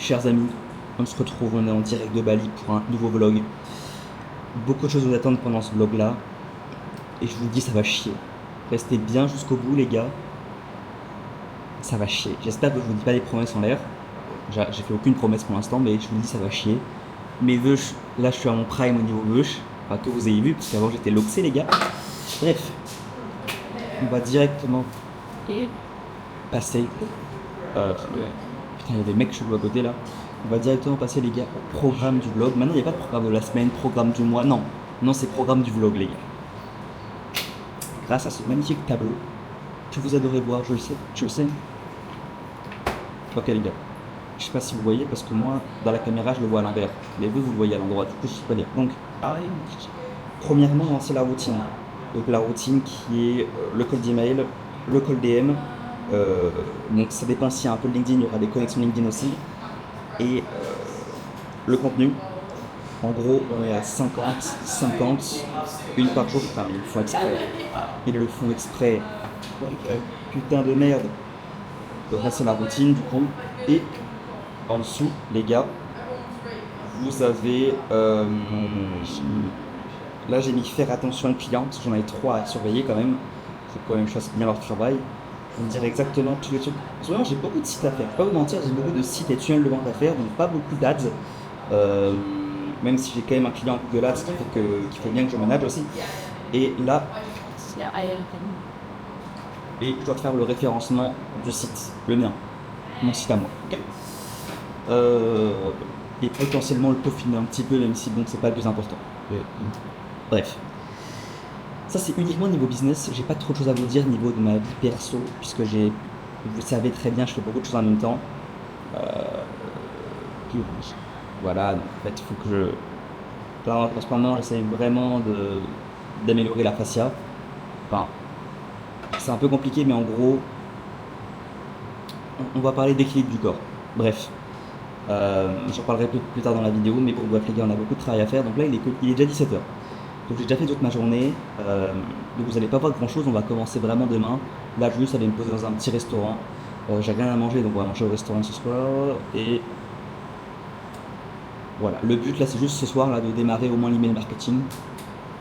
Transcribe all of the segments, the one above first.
Chers amis, on se retrouve, on est en direct de Bali pour un nouveau vlog. Beaucoup de choses vous attendent pendant ce vlog là. Et je vous le dis, ça va chier. Restez bien jusqu'au bout les gars. Ça va chier. J'espère que je vous dis pas des promesses en l'air. J'ai fait aucune promesse pour l'instant, mais je vous le dis, ça va chier. Mes vœux, là je suis à mon prime au niveau vœux. Enfin, que vous ayez vu, parce qu'avant j'étais loxé les gars. Bref, on va directement passer. Putain, il y a des mecs chelous à côté là. On va directement passer les gars au programme du vlog. Maintenant, il n'y a pas de programme de la semaine, programme du mois. Non, non, c'est programme du vlog les gars. Grâce à ce magnifique tableau que vous adorez voir, je le sais, je le sais. Ok les gars, je sais pas si vous voyez parce que moi, dans la caméra, je le vois à l'envers. Mais vous le voyez à l'endroit, du coup, je sais pas dire. Donc, premièrement, c'est la routine. Donc la routine qui est le call d'email, le call DM. Donc ça dépend s'il y a un peu de LinkedIn, il y aura des connexions LinkedIn aussi. Et le contenu, en gros, on est à 50, une par jour. Enfin, ils le font exprès. Ils le font exprès. Putain de merde. Donc là, c'est la routine, du coup. Et en dessous, les gars, vous avez. Là, j'ai mis faire attention aux clients, parce que j'en avais trois à surveiller quand même. C'est quand même une chose bien leur travail. Je vous dirai exactement tous les trucs. En ce moment, j'ai beaucoup de sites à faire. Je vais pas vous mentir, j'ai beaucoup de sites et tunnels de vente à faire, donc pas beaucoup d'ads. Même si j'ai quand même un client Google Ads qu'il faut bien que je manage aussi. Et là, et je dois faire le référencement du site, le mien, mon site à moi. Ok. Et potentiellement le peaufiner un petit peu, même si bon, c'est pas le plus important. Bref. Ça, c'est uniquement niveau business. J'ai pas trop de choses à vous dire niveau de ma vie perso, puisque vous savez très bien, je fais beaucoup de choses en même temps. Voilà, donc en fait, il faut que je. Là, en ce moment, j'essaie vraiment d'améliorer la fascia. Enfin, c'est un peu compliqué, mais en gros, on va parler d'équilibre du corps. Bref, j'en parlerai plus tard dans la vidéo, mais pour bref, les gars, on a beaucoup de travail à faire. Donc là, il est déjà 17h. Donc j'ai déjà fait toute ma journée. Donc vous n'allez pas voir grand chose, on va commencer vraiment demain. Là, je vais juste aller me poser dans un petit restaurant. J'ai rien à manger, donc on va manger au restaurant ce soir. Et voilà, le but là, c'est juste ce soir là de démarrer au moins l'email marketing.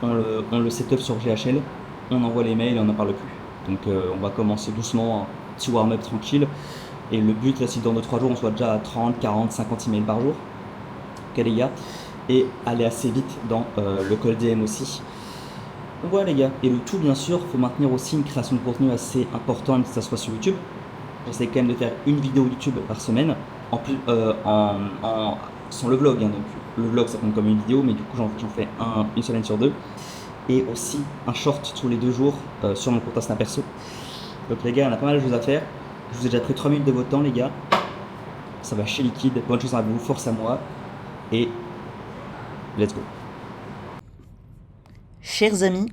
On le setup sur GHL, on envoie les mails et on n'en parle plus. Donc on va commencer doucement, un petit warm-up tranquille. Et le but là, c'est que dans 2-3 jours, on soit déjà à 30, 40, 50 emails par jour. Ok les gars. Et aller assez vite dans le call DM aussi. Donc voilà les gars. Et le tout bien sûr, il faut maintenir aussi une création de contenu assez importante, que ça soit sur YouTube. J'essaie quand même de faire une vidéo YouTube par semaine, en plus, sans le vlog, hein, donc le vlog ça compte comme une vidéo, mais du coup j'en fais une semaine sur deux. Et aussi un short tous les 2 jours sur mon compte Insta perso. Donc les gars, on a pas mal de choses à faire. Je vous ai déjà pris 3 minutes de votre temps les gars. Ça va chez liquide, bonne chance à vous, force à moi. Et let's go. Chers amis,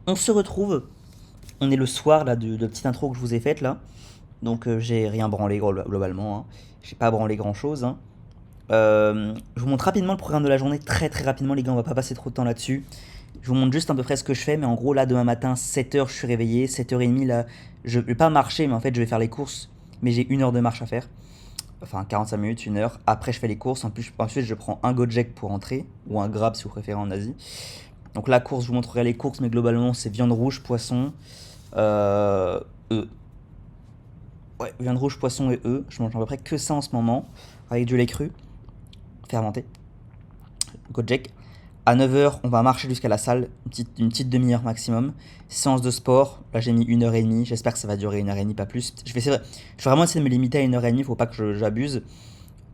on se retrouve. On est le soir là de petite intro que je vous ai faite là. Donc j'ai rien branlé globalement. Hein. J'ai pas branlé grand chose. Hein. Je vous montre rapidement le programme de la journée, très très rapidement les gars, on va pas passer trop de temps là-dessus. Je vous montre juste à peu près ce que je fais, mais en gros là demain matin 7h je suis réveillé, 7h30 là, je vais pas marcher mais en fait je vais faire les courses, mais j'ai 1 heure de marche à faire. Enfin 45 minutes, 1 heure, après je fais les courses, ensuite je prends un Gojek pour rentrer, ou un Grab si vous préférez en Asie. Donc la course, je vous montrerai les courses, mais globalement c'est viande rouge, poisson, œufs. Ouais, viande rouge, poisson et œufs, je mange à peu près que ça en ce moment, avec du lait cru, fermenté. Gojek. À 9h, on va marcher jusqu'à la salle, une petite demi-heure maximum. Séance de sport, là j'ai mis 1h30, j'espère que ça va durer 1h30, pas plus. Je vais vraiment essayer de me limiter à 1h30, faut pas que j'abuse.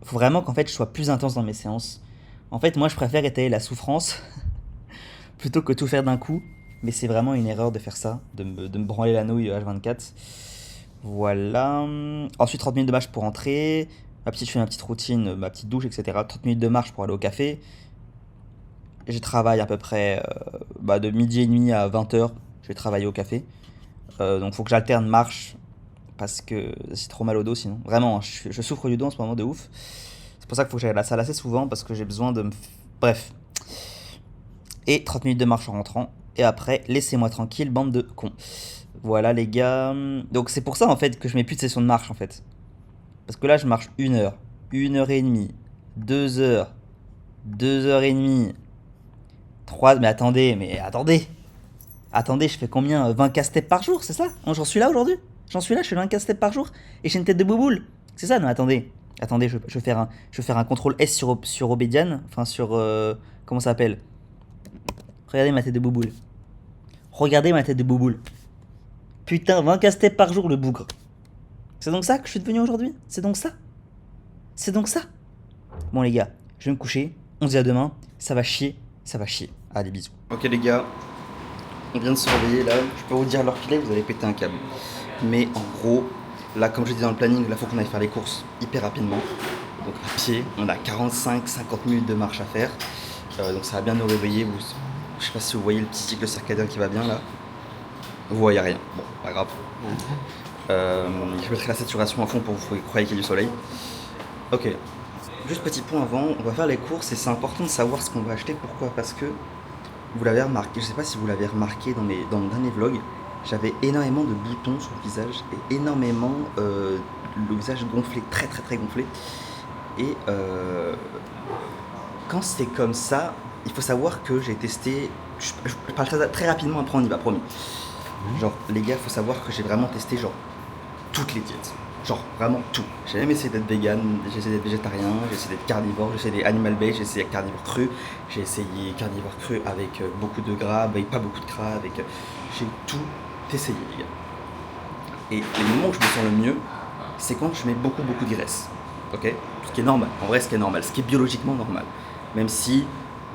Faut vraiment qu'en fait je sois plus intense dans mes séances. En fait, moi je préfère étaler la souffrance plutôt que tout faire d'un coup. Mais c'est vraiment une erreur de faire ça, de me branler la nouille H24. Voilà. Ensuite, 30 minutes de marche pour rentrer. Je fais ma petite routine, ma petite douche, etc. 30 minutes de marche pour aller au café. Je travaille à peu près de midi et demi à 20h. Je vais travailler au café. Donc, il faut que j'alterne marche parce que c'est trop mal au dos sinon. Vraiment, hein, je souffre du dos en ce moment de ouf. C'est pour ça qu'il faut que j'aille à la salle assez souvent parce que j'ai besoin de me. Bref. Et 30 minutes de marche en rentrant. Et après, laissez-moi tranquille, bande de cons. Voilà les gars. Donc c'est pour ça en fait que je mets plus de session de marche en fait. Parce que là je marche 1 heure. 1h30, 2h, 2h30, 3... Attendez, je fais combien? 20 casse-têtes par jour, c'est ça? J'en suis là aujourd'hui? J'en suis là, je fais 20 casse-têtes par jour et j'ai une tête de bouboule. C'est ça? Non, attendez, je vais faire un contrôle S sur Obédian, enfin sur... comment ça s'appelle? Regardez ma tête de bouboule. Regardez ma tête de bouboule. Putain, 20 casse-têtes par jour, le bougre. C'est donc ça que je suis devenu aujourd'hui? C'est donc ça? C'est donc ça? Bon les gars, je vais me coucher, on se dit à demain, ça va chier, ça va chier. Allez, bisous. Ok les gars, on vient de se réveiller là, je peux vous dire l'heure qu'il est, vous allez péter un câble. Mais en gros, là comme je dis dans le planning, là faut qu'on aille faire les courses hyper rapidement. Donc à pied, on a 45-50 minutes de marche à faire. Donc ça va bien nous réveiller. Je sais pas si vous voyez le petit cycle circadien qui va bien là. Vous voyez rien, bon, pas grave. Je mettrai la saturation à fond pour vous croire qu'il y a du soleil. Ok, juste petit point avant, on va faire les courses et c'est important de savoir ce qu'on va acheter. Pourquoi? Parce que vous l'avez remarqué, je sais pas si vous l'avez remarqué dans mon dernier vlog, j'avais énormément de boutons sur le visage et énormément le visage gonflé, très très très gonflé. Et quand c'est comme ça, il faut savoir que j'ai testé, je parle très rapidement, après on y va, promis. Genre les gars, faut savoir que j'ai vraiment testé genre toutes les diètes. Genre vraiment tout. J'ai même essayé d'être vegan, j'ai essayé d'être végétarien, j'ai essayé d'être carnivore, j'ai essayé d'être animal based, j'ai essayé carnivore cru, j'ai essayé carnivore cru avec beaucoup de gras, avec pas beaucoup de gras, avec... J'ai tout essayé les gars. Et les moments où je me sens le mieux, c'est quand je mets beaucoup de graisse. Ok? Ce qui est normal, en vrai ce qui est normal, ce qui est biologiquement normal. Même si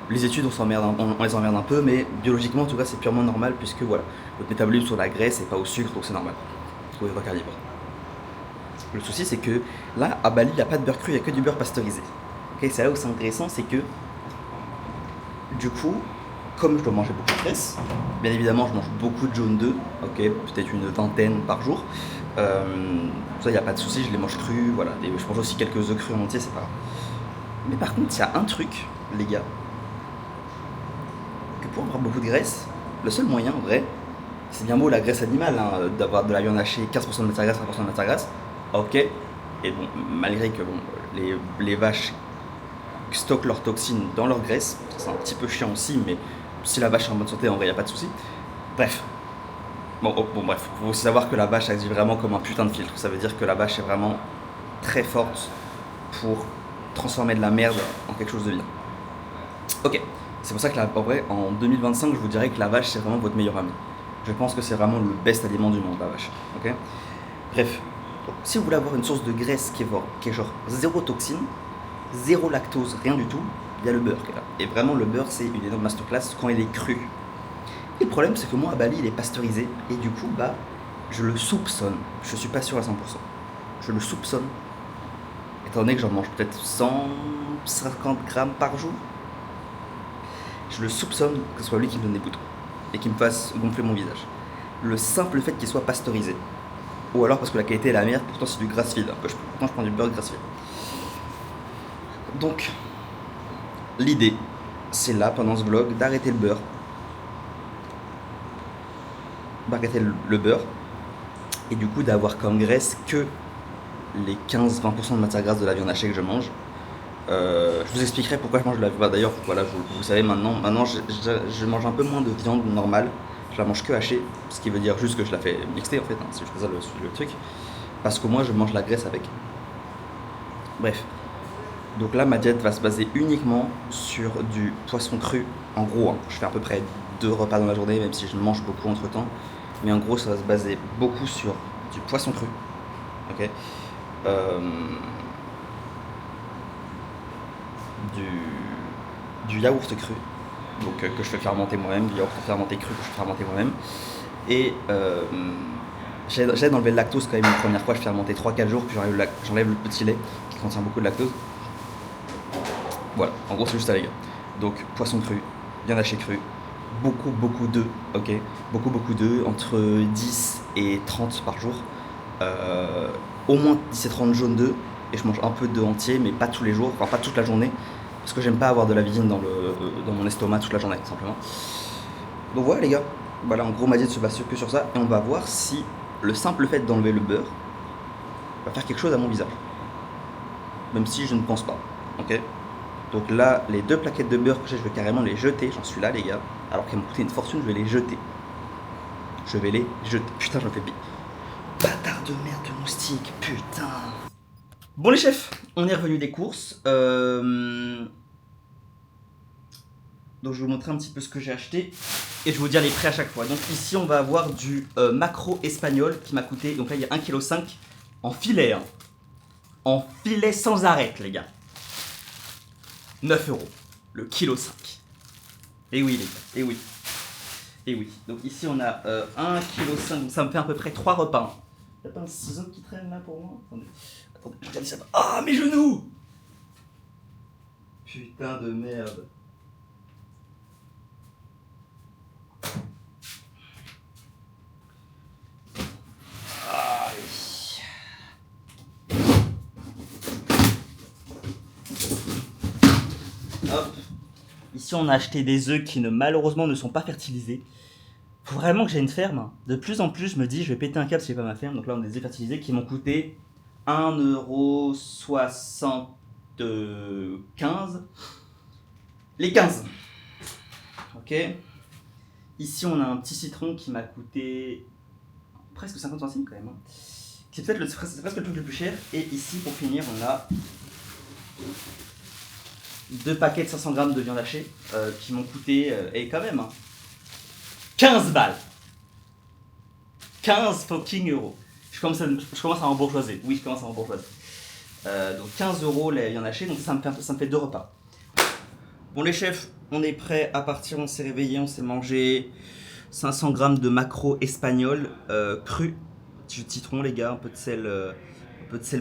les études on les emmerde un peu, mais biologiquement en tout cas c'est purement normal puisque voilà, votre métabolisme sur la graisse et pas au sucre, donc c'est normal. Vous êtes pas carnivore. Le souci c'est que là à Bali il n'y a pas de beurre cru, il n'y a que du beurre pasteurisé. Okay, c'est là où c'est intéressant, c'est que du coup, comme je dois manger beaucoup de graisse, bien évidemment je mange beaucoup de jaune d'œuf, ok, peut-être une vingtaine par jour. Ça il n'y a pas de souci, je les mange crus, voilà. Et je mange aussi quelques œufs crus en entier, c'est pas grave. Mais par contre il y a un truc, les gars, que pour avoir beaucoup de graisse, le seul moyen en vrai, c'est bien beau la graisse animale, hein, d'avoir de la viande hachée, 15% de matière grasse, 20% de matière grasse, ok, et bon, malgré que bon, les vaches stockent leurs toxines dans leur graisse, c'est un petit peu chiant aussi, mais si la vache est en bonne santé, en vrai, il n'y a pas de souci. Bref. Bref, il faut aussi savoir que la vache agit vraiment comme un putain de filtre. Ça veut dire que la vache est vraiment très forte pour transformer de la merde en quelque chose de bien. Ok, c'est pour ça que en vrai, en 2025, je vous dirais que la vache, c'est vraiment votre meilleur ami. Je pense que c'est vraiment le best aliment du monde, la vache. Ok. Bref, donc, si vous voulez avoir une source de graisse qui est genre zéro toxine, zéro lactose, rien du tout, il y a le beurre qui est là. Et vraiment, le beurre, c'est une énorme masterclass quand il est cru. Et le problème, c'est que moi, à Bali, il est pasteurisé. Et du coup, bah, je le soupçonne. Je suis pas sûr à 100%. Je le soupçonne. Étant donné que j'en mange peut-être 150 grammes par jour, je le soupçonne que ce soit lui qui me donne des boutons. Et qui me fasse gonfler mon visage. Le simple fait qu'il soit pasteurisé. Ou alors parce que la qualité est la merde, pourtant c'est du grass-feed. Pourtant je prends du beurre grass-feed. Donc, l'idée, c'est là, pendant ce vlog, d'arrêter le beurre. D'arrêter le beurre. Et du coup, d'avoir comme graisse que les 15-20% de matière grasse de la viande hachée que je mange. Je vous expliquerai pourquoi je mange de la viande. D'ailleurs, voilà, vous savez maintenant je mange un peu moins de viande normale. Je la mange que hachée, ce qui veut dire juste que je la fais mixter en fait, hein, si je fais ça le truc. Parce que moi, je mange la graisse avec. Bref. Donc là, ma diète va se baser uniquement sur du poisson cru. En gros, hein, je fais à peu près 2 repas dans la journée, même si je mange beaucoup entre temps. Mais en gros, ça va se baser beaucoup sur du poisson cru. Ok. Du yaourt cru, donc que je fais fermenter moi-même, du yaourt fermenté cru que je fais fermenter moi-même. Et j'aide d'enlever le lactose quand même une première fois, je fais fermenter 3-4 jours, puis j'enlève le petit lait qui contient beaucoup de lactose. Voilà, en gros c'est juste ça les gars. Donc poisson cru, viande hachée crue, beaucoup d'œufs, ok, beaucoup d'œufs, entre 10 et 30 par jour, au moins 10 et 30 jaunes d'œufs, et je mange un peu d'œufs entiers, mais pas tous les jours, enfin pas toute la journée, parce que j'aime pas avoir de la viande dans mon estomac toute la journée, simplement. Donc voilà les gars, voilà en gros ma diète se base que sur ça, et on va voir si le simple fait d'enlever le beurre va faire quelque chose à mon visage. même si je ne pense pas. Ok. Donc là, les 2 plaquettes de beurre que j'ai, je vais carrément les jeter. J'en suis là, les gars. Alors qu'elles m'ont coûté une fortune, je vais les jeter. Je vais les jeter. Putain, j'en fais pire. Bâtard de merde de moustique, putain. Bon les chefs, on est revenu des courses. Donc je vais vous montrer un petit peu ce que j'ai acheté. Et je vais vous dire les prix à chaque fois. Donc ici on va avoir du maquereau espagnol qui m'a coûté, donc là il y a 1,5 kg en filet. Hein. En filet sans arrêt les gars. 9 € le kilo 5. Et oui les gars, et oui. Et oui, donc ici on a 1,5 kg, donc ça me fait à peu près 3 repas. Y'a pas un ciseau qui traîne là pour moi? Attendez, je regarde ça. Ah mes genoux! Putain de merde. Hop. Ici, on a acheté des œufs qui malheureusement ne sont pas fertilisés. Faut vraiment que j'ai une ferme. De plus en plus, je me dis, je vais péter un câble si j'ai pas ma ferme. Donc là, on a des œufs fertilisés qui m'ont coûté 1,75 €. Les 15. Ok. Ici, on a un petit citron qui m'a coûté presque 50 centimes quand même. Hein. C'est peut-être c'est presque le truc le plus cher. Et ici, pour finir, on a 2 paquets de 500 grammes de viande hachée qui m'ont coûté, et quand même, hein, 15 balles. 15 fucking euros. Je commence à embourgeoiser. Oui, je commence à embourgeoiser. Donc 15 € la viande hachée, donc ça me fait 2 repas. Bon les chefs, on est prêts à partir, on s'est réveillé, on s'est mangé 500 grammes de maquereau espagnol cru. Jus de citron les gars, un peu de sel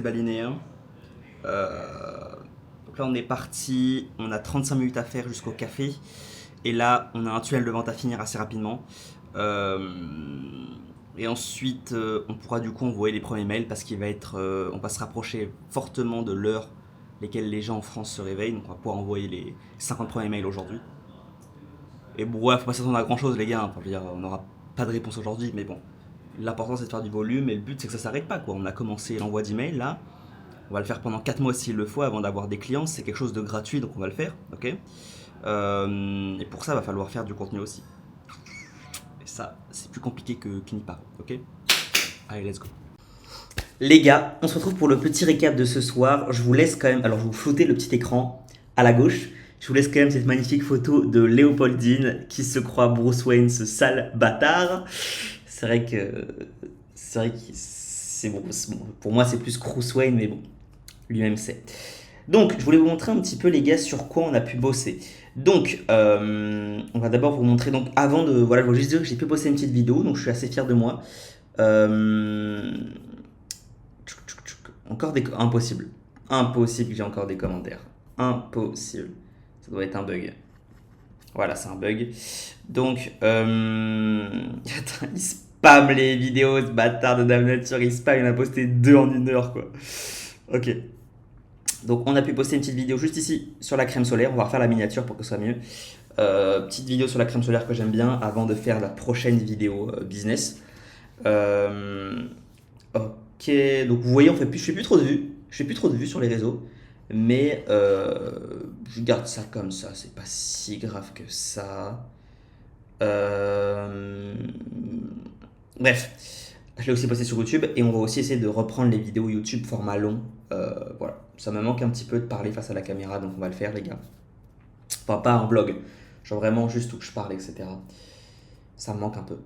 balinéen. Donc là on est parti, on a 35 minutes à faire jusqu'au café. Et là on a un tunnel de vente à finir assez rapidement. Et ensuite on pourra du coup envoyer les premiers mails parce qu'il va être, on va se rapprocher fortement de l'heure lesquelles les gens en France se réveillent. Donc on va pouvoir envoyer les 50 premiers mails aujourd'hui. Et bon ouais, faut pas s'attendre à grand chose les gars, enfin, je veux dire, on n'aura pas de réponse aujourd'hui, mais bon. L'important c'est de faire du volume et le but c'est que ça s'arrête pas quoi. On a commencé l'envoi d'emails là. On va le faire pendant 4 mois s'il le faut avant d'avoir des clients. C'est quelque chose de gratuit donc on va le faire. Ok. Et pour ça, il va falloir faire du contenu aussi. Et ça, c'est plus compliqué qu'il n'y paraît. Ok. Allez, let's go. Les gars, on se retrouve pour le petit récap de ce soir. Je vous laisse quand même. Alors, je vais vous flotter le petit écran à la gauche. Je vous laisse quand même cette magnifique photo de Léopoldine qui se croit Bruce Wayne, ce sale bâtard. C'est vrai que c'est bon. Pour moi, c'est plus Bruce Wayne, mais bon. Lui-même sait. Donc, je voulais vous montrer un petit peu, les gars, sur quoi on a pu bosser. Donc, on va d'abord vous montrer. Donc, avant de. Voilà, je voulais juste dire que j'ai pu poster une petite vidéo, donc je suis assez fier de moi. Encore des. Impossible. Impossible que j'ai encore des commentaires. Impossible. Ça doit être un bug. Voilà, c'est un bug. Donc, attends, il spam les vidéos, ce bâtard de Dame Nature. Il spam, il en a posté 2 en 1 heure, quoi. Ok. Donc on a pu poster une petite vidéo juste ici sur la crème solaire. On va refaire la miniature pour que ce soit mieux. Petite vidéo sur la crème solaire que j'aime bien avant de faire la prochaine vidéo business. Ok, donc vous voyez, je fais plus trop de vues. Je fais plus trop de vues sur les réseaux. Mais je garde ça comme ça. C'est pas si grave que ça. Bref. Je l'ai aussi posté sur YouTube et on va aussi essayer de reprendre les vidéos YouTube format long. Voilà, ça me manque un petit peu de parler face à la caméra, donc on va le faire les gars. Enfin pas un vlog, genre vraiment juste où je parle, etc. Ça me manque un peu,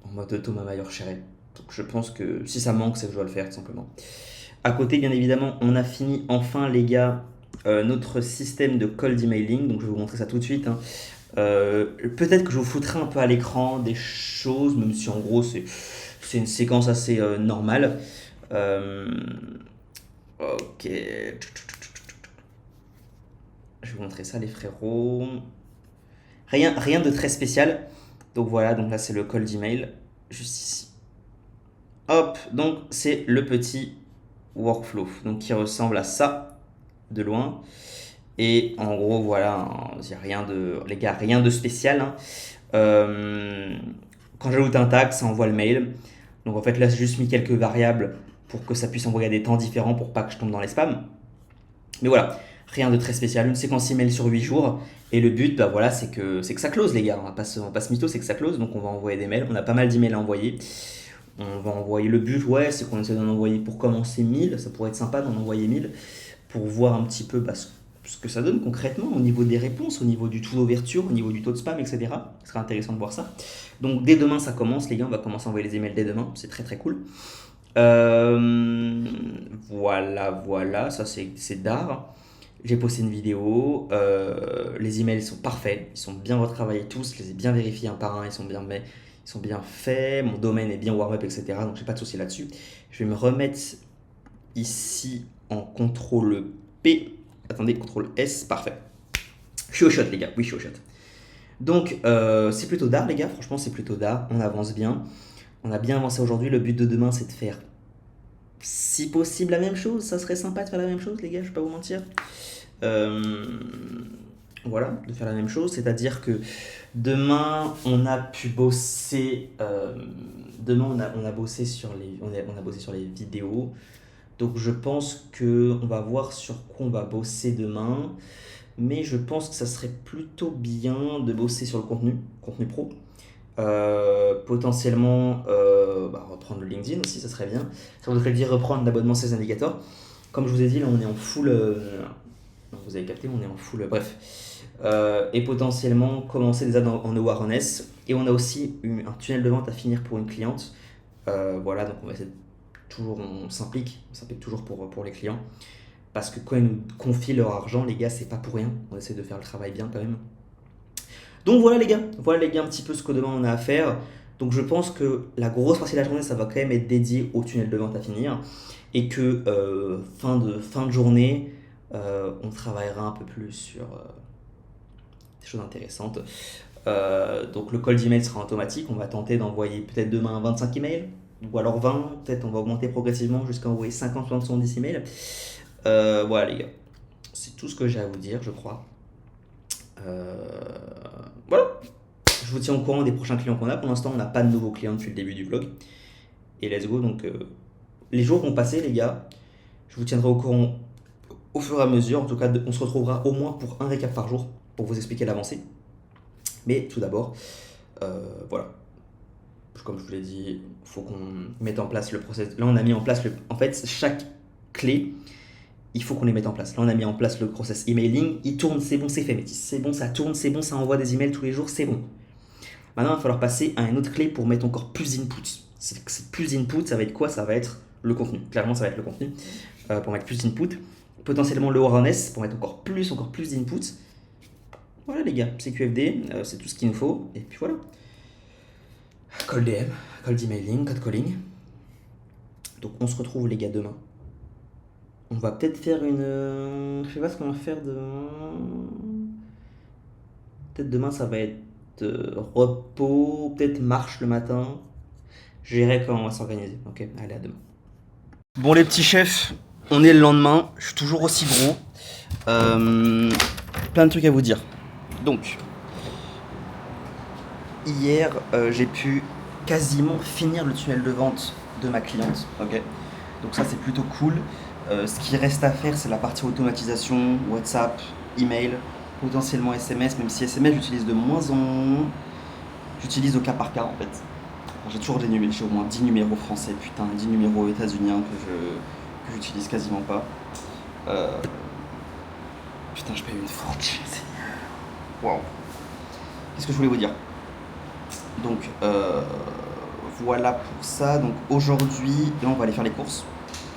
en mode Thomas Mayer chéri. Donc je pense que si ça manque, c'est que je dois le faire tout simplement. À côté, bien évidemment, on a fini enfin les gars notre système de cold emailing, donc je vais vous montrer ça tout de suite. Hein. Peut-être que je vous foutrai un peu à l'écran des choses, même si en gros c'est une séquence assez normale. Ok. Je vais vous montrer ça les frérots. Rien de très spécial. Donc voilà, donc là c'est le cold email. Juste ici. Hop, donc c'est le petit workflow. Donc qui ressemble à ça de loin. Et en gros voilà, il n'y a rien de. Les gars, rien de spécial. Hein. Quand j'ajoute un tag, ça envoie le mail. Donc en fait là j'ai juste mis quelques variables pour que ça puisse envoyer à des temps différents pour pas que je tombe dans les spams. Mais voilà, rien de très spécial, une séquence email sur 8 jours. Et le but, bah voilà, c'est que ça close, les gars. On va pas se mytho, c'est que ça close. Donc on va envoyer des mails. On a pas mal d'emails à envoyer. On va envoyer le but, ouais, c'est qu'on essaie d'en envoyer pour commencer 1000. Ça pourrait être sympa d'en envoyer 1000 pour voir un petit peu ce que ça donne concrètement au niveau des réponses, au niveau du taux d'ouverture, au niveau du taux de spam, etc. Ce serait intéressant de voir ça. Donc dès demain, ça commence, les gars. On va commencer à envoyer les emails dès demain. C'est très très cool. Euh, voilà, ça c'est d'art. J'ai posté une vidéo, les emails sont parfaits, ils sont bien retravaillés tous, je les ai bien vérifiés un par un, ils sont bien faits, mon domaine est bien warm-up, etc. Donc j'ai pas de souci là-dessus. Je vais me remettre ici en contrôle P. Attendez, contrôle S, parfait. Je suis au shot, les gars, oui, je suis au shot. Donc c'est plutôt d'art, les gars, franchement c'est plutôt d'art, on avance bien. On a bien avancé aujourd'hui, le but de demain c'est de faire si possible la même chose, ça serait sympa de faire la même chose, les gars, je vais pas vous mentir. Euh, voilà, de faire la même chose, c'est-à-dire que demain on a pu bosser, demain on a bossé sur on a bossé sur les vidéos, donc je pense que on va voir sur quoi on va bosser demain, mais je pense que ça serait plutôt bien de bosser sur le contenu pro. Potentiellement reprendre le LinkedIn aussi, ça serait bien. Ça voudrait dire reprendre l'abonnement 16 indicateurs. Comme je vous ai dit, là on est en full. Vous avez capté, on est en full. Bref. Et potentiellement commencer des ads en awareness. Et on a aussi un tunnel de vente à finir pour une cliente. Voilà, donc on va essayer toujours, on s'implique toujours pour les clients. Parce que quand ils nous confient leur argent, les gars, c'est pas pour rien. On essaie de faire le travail bien quand même. Donc voilà les gars un petit peu ce que demain on a à faire. Donc je pense que la grosse partie de la journée ça va quand même être dédié au tunnel de vente à finir et que fin de journée on travaillera un peu plus sur des choses intéressantes. Donc le call d'email sera automatique, on va tenter d'envoyer peut-être demain 25 emails ou alors 20, peut-être on va augmenter progressivement jusqu'à envoyer 50, 60, 70 emails. Voilà les gars, c'est tout ce que j'ai à vous dire je crois. Euh, voilà. Je vous tiens au courant des prochains clients qu'on a. Pour l'instant, on n'a pas de nouveaux clients depuis le début du vlog. Et let's go. Donc, les jours vont passer, les gars. Je vous tiendrai au courant au fur et à mesure. En tout cas, on se retrouvera au moins pour un récap par jour pour vous expliquer l'avancée. Mais tout d'abord, voilà. Comme je vous l'ai dit, il faut qu'on mette en place le process. Là, on a mis en place en fait, chaque clé, il faut qu'on les mette en place. Là, on a mis en place le process emailing. Il tourne, c'est bon, c'est fait, Métis. C'est bon, ça tourne, c'est bon, ça envoie des emails tous les jours, c'est bon. Maintenant, il va falloir passer à une autre clé pour mettre encore plus d'input. C'est plus d'input, ça va être quoi? Ça va être le contenu. Clairement, ça va être le contenu pour mettre plus d'input. Potentiellement le awareness pour mettre encore plus d'input. Voilà les gars, CQFD, c'est tout ce qu'il nous faut. Et puis voilà. Call DM, call d'emailing, code calling. Donc on se retrouve les gars demain. On va peut-être faire une... je sais pas ce qu'on va faire demain. Peut-être demain ça va être repos, peut-être marche le matin. Je verrai comment on va s'organiser. Ok, allez à demain. Bon les petits chefs, on est le lendemain. Je suis toujours aussi gros. Plein de trucs à vous dire. Donc, hier, j'ai pu quasiment finir le tunnel de vente de ma cliente. Ok. Donc ça c'est plutôt cool. Ce qui reste à faire, c'est la partie automatisation, WhatsApp, email, potentiellement SMS, même si SMS j'utilise de moins en moins. J'utilise au cas par cas en fait. J'ai toujours des numéros, j'ai au moins 10 numéros français, putain, 10 numéros états-uniens que j'utilise quasiment pas. Euh, Putain, je paye une fortune, Seigneur. Waouh. Qu'est-ce que je voulais vous dire? Donc, voilà pour ça. Donc aujourd'hui, là on va aller faire les courses.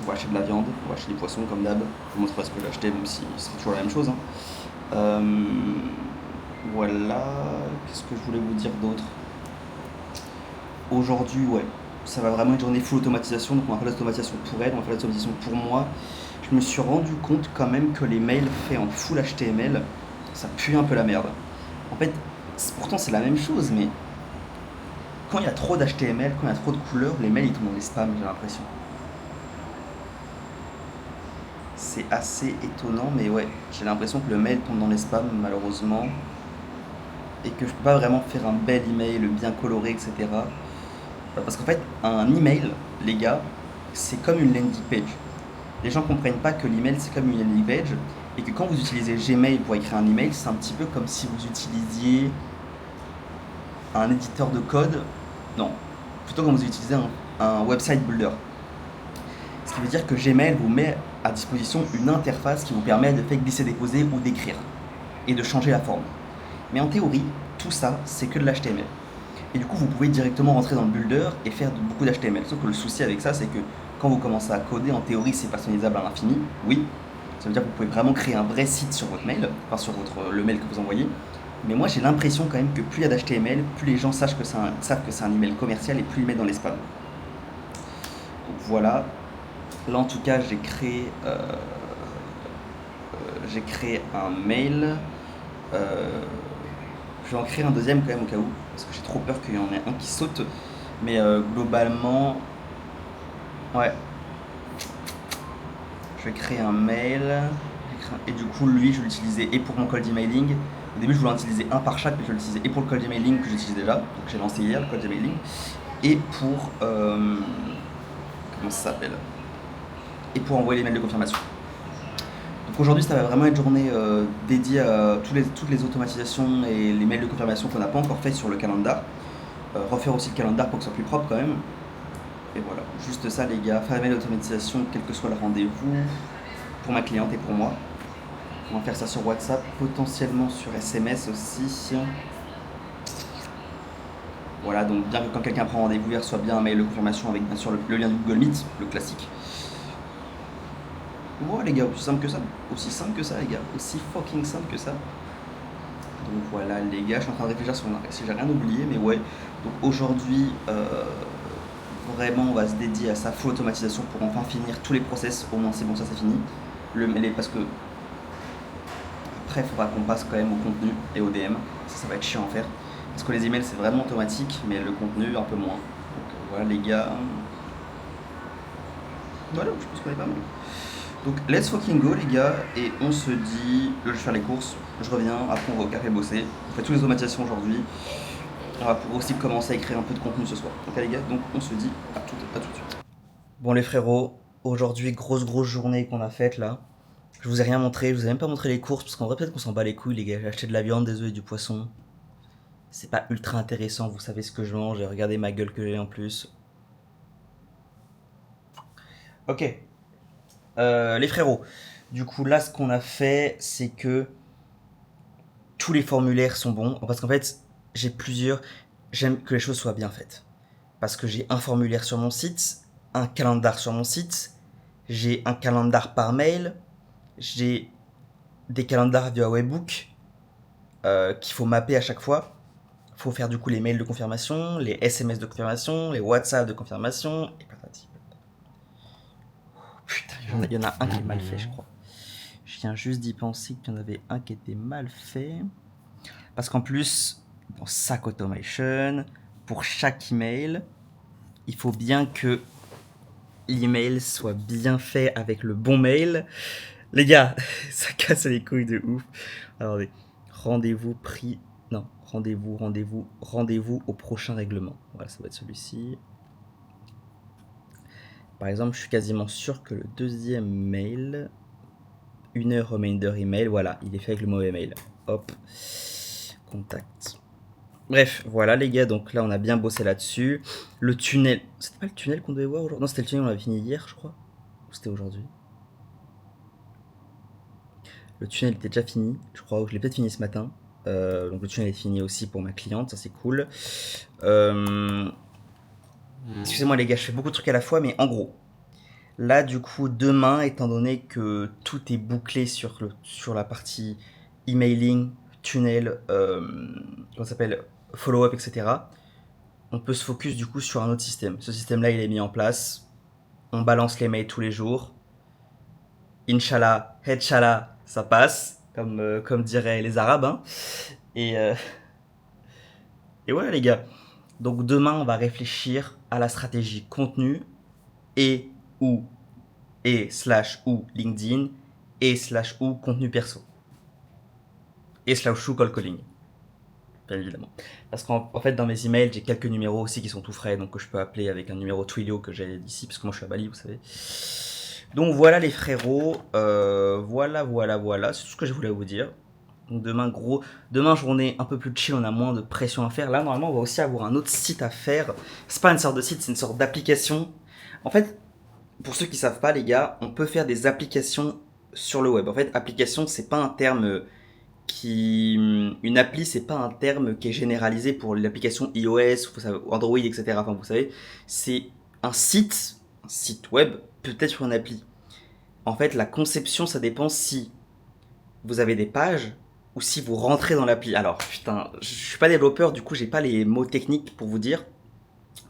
On va acheter de la viande, on va acheter des poissons comme d'hab. Je vous montrerai ce que j'ai acheté, même si c'est toujours la même chose, hein. Euh, voilà. Qu'est-ce que je voulais vous dire d'autre? Aujourd'hui, ouais, ça va vraiment être une journée full automatisation. Donc on va faire l'automatisation pour elle, on va faire l'automatisation pour moi. Je me suis rendu compte quand même que les mails faits en full HTML, ça pue un peu la merde. En fait, pourtant c'est la même chose, mais quand il y a trop d'HTML, quand il y a trop de couleurs, les mails ils tombent dans les spams, j'ai l'impression. C'est assez étonnant, mais ouais, j'ai l'impression que le mail tombe dans les spams malheureusement, et que je peux pas vraiment faire un bel email bien coloré, etc. Parce qu'en fait, un email, les gars, c'est comme une landing page. Les gens comprennent pas que l'email c'est comme une landing page et que quand vous utilisez Gmail pour écrire un email, c'est un petit peu comme si vous utilisiez un éditeur de code. Non, plutôt comme vous utilisez un website builder. Ce qui veut dire que Gmail vous met à disposition une interface qui vous permet de faire glisser-déposer ou d'écrire et de changer la forme. Mais en théorie, tout ça, c'est que de l'HTML. Et du coup, vous pouvez directement rentrer dans le builder et faire beaucoup d'HTML. Sauf que le souci avec ça, c'est que quand vous commencez à coder, en théorie, c'est personnalisable à l'infini. Oui, ça veut dire que vous pouvez vraiment créer un vrai site sur votre mail, enfin sur le mail que vous envoyez. Mais moi, j'ai l'impression quand même que plus il y a d'HTML, plus les gens savent que c'est un email commercial et plus ils le mettent dans les spams. Donc voilà. Là, en tout cas, j'ai créé un mail. Je vais en créer un deuxième quand même au cas où, parce que j'ai trop peur qu'il y en ait un qui saute. Mais globalement, ouais, je vais créer un mail. Et du coup, lui, je vais l'utiliser et pour mon cold emailing. Au début, je voulais en utiliser un par chaque, mais je vais l'utiliser et pour le cold emailing que j'utilise déjà. Donc j'ai lancé hier le cold emailing. Et pour... comment ça s'appelle? Et pour envoyer les mails de confirmation. Donc aujourd'hui, ça va vraiment être une journée dédiée à toutes les automatisations et les mails de confirmation qu'on n'a pas encore fait sur le calendar. Refaire aussi le calendar pour que ce soit plus propre quand même. Et voilà, juste ça les gars, faire les mails d'automatisation, quel que soit le rendez-vous, pour ma cliente et pour moi. On va faire ça sur WhatsApp, potentiellement sur SMS aussi. Voilà, donc bien que quand quelqu'un prend rendez-vous, il reçoit bien un mail de confirmation avec bien sûr le lien du Google Meet, le classique. Voilà les gars, aussi simple que ça. Aussi simple que ça les gars, aussi fucking simple que ça. Donc voilà les gars, je suis en train de réfléchir si j'ai rien oublié, mais ouais. Donc aujourd'hui, vraiment on va se dédier à sa full automatisation pour enfin finir tous les process, au moins c'est bon, ça c'est fini. Parce que après il faudra qu'on passe quand même au contenu et au DM, ça va être chiant à faire. Parce que les emails c'est vraiment automatique, mais le contenu un peu moins. Donc voilà les gars. Voilà, je pense qu'on est pas mal. Donc let's fucking go les gars, et on se dit, je vais faire les courses, je reviens, après on va au café bosser, on fait toutes les automatisations aujourd'hui, on va pouvoir aussi commencer à écrire un peu de contenu ce soir. Ok les gars, donc on se dit à tout de suite. Bon les frérots, aujourd'hui grosse journée qu'on a faite là. Je vous ai rien montré, je vous ai même pas montré les courses, parce qu'en vrai peut-être qu'on s'en bat les couilles les gars, j'ai acheté de la viande, des œufs et du poisson. C'est pas ultra intéressant, vous savez ce que je mange, et regardez ma gueule que j'ai en plus. Ok, les frérots, du coup là ce qu'on a fait, c'est que tous les formulaires sont bons, parce qu'en fait j'aime que les choses soient bien faites. Parce que j'ai un formulaire sur mon site, un calendar sur mon site, j'ai un calendar par mail, j'ai des calendars via webbook qu'il faut mapper à chaque fois. Il faut faire du coup les mails de confirmation, les SMS de confirmation, les WhatsApp de confirmation, et patati. Putain, il y en a un qui est mal fait, je crois. Je viens juste d'y penser qu'il y en avait un qui était mal fait. Parce qu'en plus, dans Sac Automation, pour chaque email, il faut bien que l'email soit bien fait avec le bon mail. Les gars, ça casse les couilles de ouf. Attendez, rendez-vous pris. Non, rendez-vous au prochain règlement. Voilà, ça va être celui-ci. Par exemple, je suis quasiment sûr que le deuxième mail, 1 heure reminder email, voilà, il est fait avec le mauvais mail. Hop, contact. Bref, voilà les gars, donc là on a bien bossé là-dessus. Le tunnel, c'était pas le tunnel qu'on devait voir aujourd'hui? Non, c'était le tunnel, on l'avait fini hier, je crois. Ou c'était aujourd'hui? Le tunnel était déjà fini, je crois, ou je l'ai peut-être fini ce matin. Donc le tunnel est fini aussi pour ma cliente, ça c'est cool. Excusez-moi les gars, je fais beaucoup de trucs à la fois, mais en gros, là du coup demain, étant donné que tout est bouclé sur la partie emailing, tunnel, comment ça s'appelle, follow-up, etc., on peut se focus du coup sur un autre système. Ce système-là, il est mis en place. On balance les mails tous les jours. Inch'Allah, Hedchallah, ça passe, comme diraient les Arabes. Hein. Et, euh, et voilà les gars. Donc demain, on va réfléchir à la stratégie contenu et slash ou LinkedIn et slash ou contenu perso. Et slash ou call calling. Bien évidemment. Parce qu'en fait, dans mes emails, j'ai quelques numéros aussi qui sont tout frais, donc que je peux appeler avec un numéro Twilio que j'ai d'ici, parce que moi je suis à Bali, vous savez. Donc voilà les frérots, voilà, c'est tout ce que je voulais vous dire. Donc demain journée un peu plus chill, on a moins de pression à faire. Là normalement on va aussi avoir un autre site à faire. C'est pas une sorte de site, c'est une sorte d'application. En fait, pour ceux qui savent pas les gars, on peut faire des applications sur le web. En fait, application c'est pas un terme une appli c'est pas un terme qui est généralisé pour l'application iOS, Android, etc. Enfin vous savez, c'est un site web peut-être sur une appli. En fait, la conception, ça dépend si vous avez des pages ou si vous rentrez dans l'appli. Alors, putain, je suis pas développeur, du coup, j'ai pas les mots techniques pour vous dire.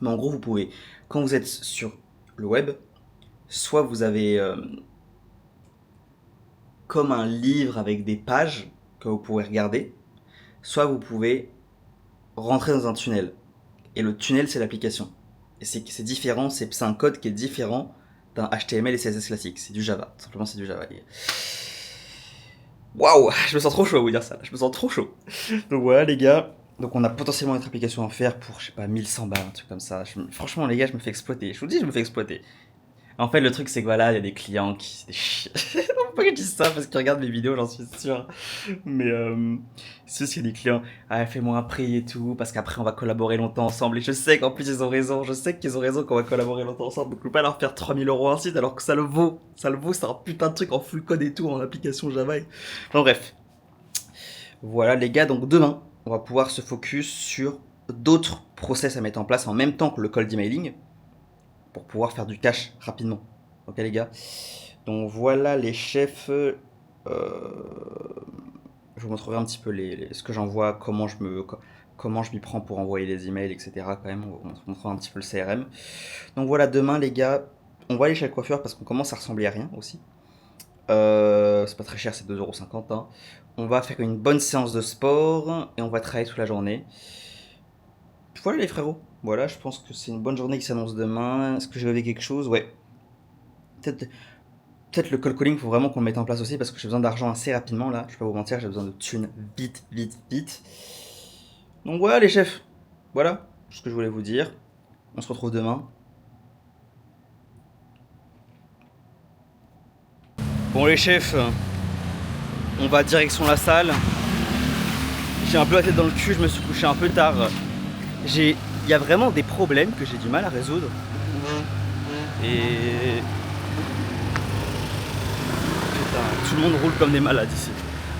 Mais en gros, vous pouvez, quand vous êtes sur le web, soit vous avez comme un livre avec des pages que vous pouvez regarder, soit vous pouvez rentrer dans un tunnel. Et le tunnel, c'est l'application. Et c'est différent, c'est un code qui est différent d'un HTML et CSS classique. C'est du Java, simplement c'est du Java. Waouh, je me sens trop chaud à vous dire ça, je me sens trop chaud. Donc voilà les gars, donc on a potentiellement une application à faire pour, je sais pas, 1100 balles, un truc comme ça. Franchement les gars, je me fais exploiter, je vous dis, je me fais exploiter. En fait, le truc c'est que voilà, il y a des clients qui... C'est des chiens. Pourquoi je dis ça? Parce qu'ils regardent mes vidéos, j'en suis sûr. Mais c'est aussi des clients, ah, fais-moi un prix et tout, parce qu'après on va collaborer longtemps ensemble. Et je sais qu'en plus ils ont raison, je sais qu'ils ont raison qu'on va collaborer longtemps ensemble. Donc je peux pas leur faire 3000 € un site alors que ça le vaut. Ça le vaut, c'est un putain de truc en full code et tout, en application Java. Enfin bref. Voilà les gars, donc demain, on va pouvoir se focus sur d'autres process à mettre en place en même temps que le cold emailing pour pouvoir faire du cash rapidement. Ok les gars. Donc voilà les chefs. Je vous montrerai un petit peu ce que j'envoie, comment je m'y prends pour envoyer les emails, etc. Quand même, on vous montrera un petit peu le CRM. Donc voilà, demain les gars, on va aller chez le coiffeur parce qu'on commence à ressembler à rien aussi. C'est pas très cher, c'est 2,50 €. Hein. On va faire une bonne séance de sport et on va travailler toute la journée. Voilà les frérots. Voilà, je pense que c'est une bonne journée qui s'annonce demain. Est-ce que j'ai rêvé quelque chose? Ouais. Peut-être le cold calling, faut vraiment qu'on le mette en place aussi parce que j'ai besoin d'argent assez rapidement là. Je vais pas vous mentir, j'ai besoin de thunes vite. Donc voilà les chefs. Voilà ce que je voulais vous dire. On se retrouve demain. Bon les chefs, on va direction la salle. J'ai un peu la tête dans le cul, je me suis couché un peu tard. Il y a vraiment des problèmes que j'ai du mal à résoudre. Et... Putain, tout le monde roule comme des malades ici.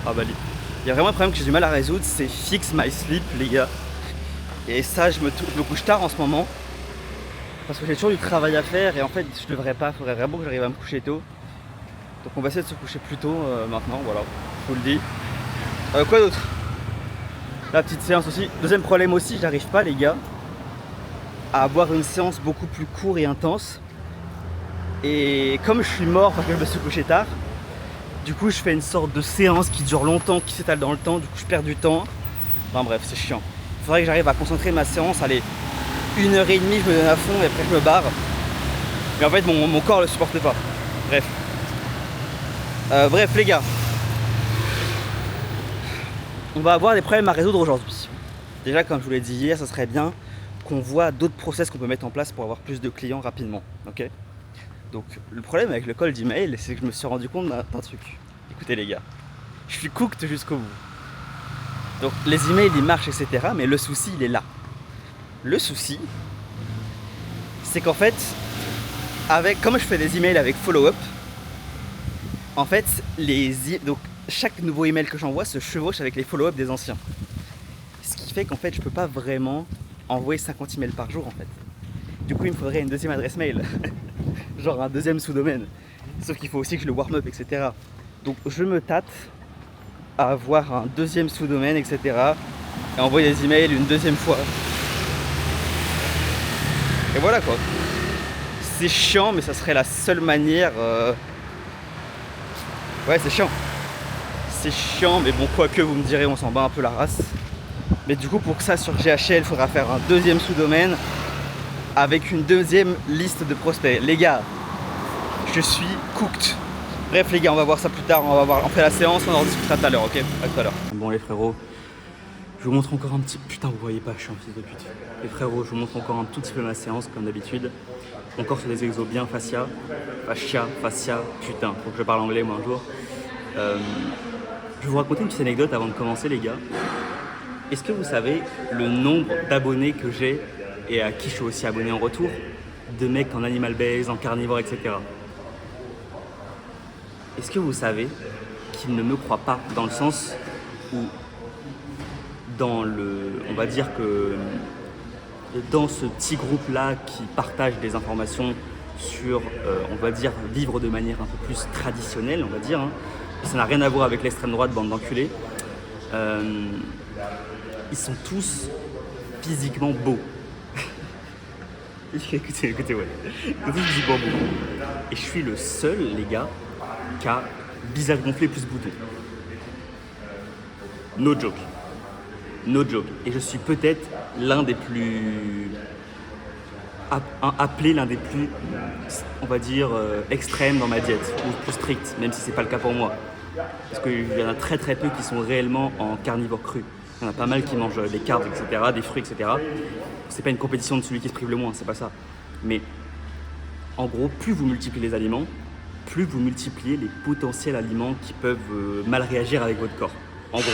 Ah bah, il y a vraiment un problème que j'ai du mal à résoudre, c'est fix my sleep les gars. Et ça, je me couche tard en ce moment. Parce que j'ai toujours du travail à faire et en fait je devrais pas, faudrait vraiment que j'arrive à me coucher tôt. Donc on va essayer de se coucher plus tôt maintenant, voilà, je vous le dis. Quoi d'autre? La petite séance aussi. Deuxième problème aussi, j'arrive pas les gars à avoir une séance beaucoup plus courte et intense. Et comme je suis mort parce que je me suis couché tard, du coup je fais une sorte de séance qui dure longtemps, qui s'étale dans le temps, du coup je perds du temps. Enfin bref, c'est chiant. Il faudrait que j'arrive à concentrer ma séance, allez, 1h30 je me donne à fond et après je me barre. Mais en fait mon corps le supporte pas. Bref. Bref les gars. On va avoir des problèmes à résoudre aujourd'hui. Déjà comme je vous l'ai dit hier, ça serait bien qu'on voit d'autres process qu'on peut mettre en place pour avoir plus de clients rapidement. Ok. Donc le problème avec le cold email, c'est que je me suis rendu compte d'un truc. Écoutez les gars, je suis cooked jusqu'au bout. Donc les emails ils marchent etc. Mais le souci il est là. Le souci, c'est qu'en fait, comme je fais des emails avec follow-up, en fait donc chaque nouveau email que j'envoie se chevauche avec les follow-up des anciens. Ce qui fait qu'en fait je peux pas vraiment envoyer 50 emails par jour en fait. Du coup il me faudrait une deuxième adresse mail. Genre un deuxième sous-domaine. Sauf qu'il faut aussi que je le warm-up, etc. Donc je me tâte à avoir un deuxième sous-domaine, etc. Et envoyer des emails une deuxième fois. Et voilà quoi. C'est chiant, mais ça serait la seule manière... Ouais, c'est chiant. C'est chiant, mais bon, quoique vous me direz, on s'en bat un peu la race. Mais du coup, pour que ça sur GHL, il faudra faire un deuxième sous-domaine avec une deuxième liste de prospects. Les gars, je suis cooked. Bref les gars, on va voir ça plus tard, on fait la séance, on en discutera tout à l'heure, ok? À tout à l'heure. Bon les frérots, Je vous montre encore un petit... Putain, vous voyez pas, je suis un fils de pute. Et frérot, je vous montre encore un tout petit peu ma séance, comme d'habitude. Encore sur des exos bien fascia, putain, faut que je parle anglais moi un jour. Je vais vous raconter une petite anecdote avant de commencer, les gars. Est-ce que vous savez le nombre d'abonnés que j'ai et à qui je suis aussi abonné en retour? De mecs en animal base, en carnivore, etc. Est-ce que vous savez qu'ils ne me croient pas dans le sens où on va dire que dans ce petit groupe-là qui partage des informations sur, on va dire, vivre de manière un peu plus traditionnelle, on va dire, hein, ça n'a rien à voir avec l'extrême droite, bande d'enculés, ils sont tous physiquement beaux. écoutez, ouais. Ils sont tous physiquement beaux. Et je suis le seul, les gars, qui a visage gonflé plus bouton. No joke. No joke. Et je suis peut-être l'un des plus... appelé l'un des plus, on va dire, extrêmes dans ma diète, ou plus strict, même si c'est pas le cas pour moi. Parce qu'il y en a très très peu qui sont réellement en carnivore cru. Il y en a pas mal qui mangent des carbs, etc., des fruits, etc. C'est pas une compétition de celui qui se prive le moins, c'est pas ça. Mais en gros, plus vous multipliez les aliments, plus vous multipliez les potentiels aliments qui peuvent mal réagir avec votre corps. En gros.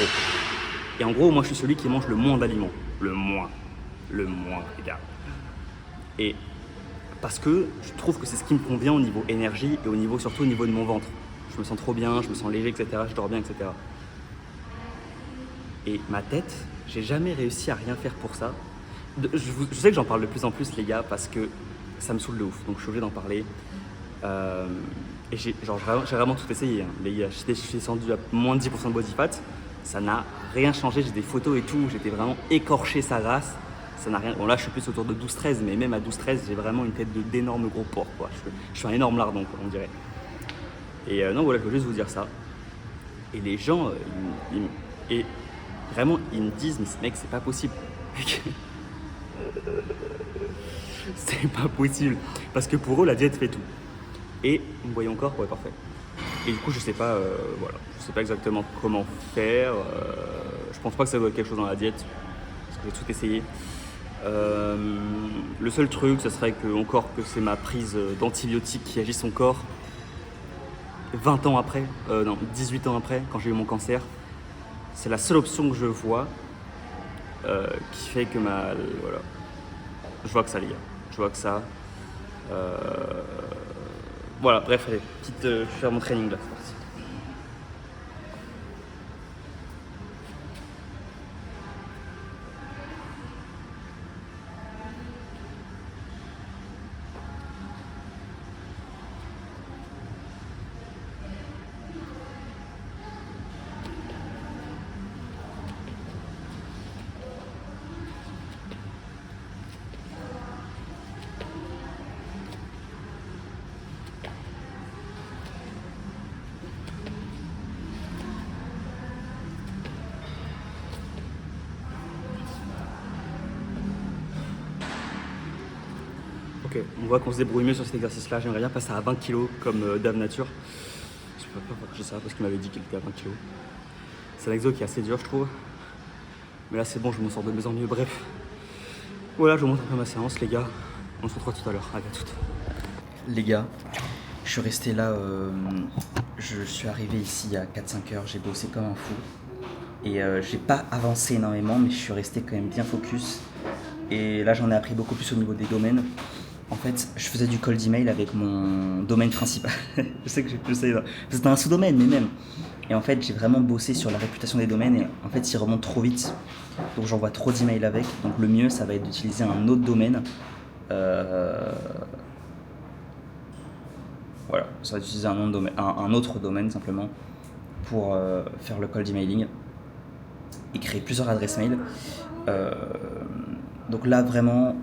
Et en gros, moi je suis celui qui mange le moins d'aliments. Le moins, les gars. Et parce que je trouve que c'est ce qui me convient au niveau énergie et surtout au niveau de mon ventre. Je me sens trop bien, je me sens léger, etc. Je dors bien, etc. Et ma tête, j'ai jamais réussi à rien faire pour ça. Je sais que j'en parle de plus en plus, les gars, parce que ça me saoule de ouf. Donc je suis obligé d'en parler. Et j'ai vraiment tout essayé, hein. Les gars, je suis descendu à moins de 10% de body fat. Ça n'a rien changé. J'ai des photos et tout. J'étais vraiment écorché sa race. Ça n'a rien. Bon, là, je suis plus autour de 12-13, mais même à 12-13, j'ai vraiment une tête d'énorme gros porc, quoi. Je suis un énorme lardon, quoi, on dirait. Et non, voilà, je veux juste vous dire ça. Et les gens, et vraiment, ils me disent, mais mec, c'est pas possible. C'est pas possible. Parce que pour eux, la diète fait tout. Et vous me voyez encore, ouais, parfait. Et du coup, je sais pas, voilà, je sais pas exactement comment faire. Je pense pas que ça doit être quelque chose dans la diète, parce que j'ai tout essayé. Le seul truc, ce serait que c'est ma prise d'antibiotiques qui agit son corps 20 ans après, non, 18 ans après, quand j'ai eu mon cancer. C'est la seule option que je vois qui fait que voilà. Je vois que ça, les gars. Je vois que ça. Voilà, bref, allez, je vais faire mon training là, c'est parti. Ok, on voit qu'on se débrouille mieux sur cet exercice-là. J'aimerais bien passer à 20 kg comme Dave Nature. Je sais pas parce qu'il m'avait dit qu'il était à 20 kg. C'est un exo qui est assez dur, je trouve. Mais là, c'est bon, je m'en sors de mieux en mieux. Bref. Voilà, je vous montre un peu ma séance, les gars. On se retrouve tout à l'heure. Allez, à toutes. Les gars, je suis resté là. Je suis arrivé ici à 4-5 heures. J'ai bossé comme un fou. Et j'ai pas avancé énormément, mais je suis resté quand même bien focus. Et là, j'en ai appris beaucoup plus au niveau des domaines. En fait, je faisais du cold email avec mon domaine principal. Je sais que c'était un sous-domaine, mais même. Et en fait, j'ai vraiment bossé sur la réputation des domaines. Et en fait, ils remontent trop vite. Donc, j'envoie trop d'emails avec. Donc, le mieux, ça va être d'utiliser un autre domaine. Voilà, ça va être d'utiliser un autre domaine simplement pour faire le cold emailing et créer plusieurs adresses mail. Donc là, vraiment,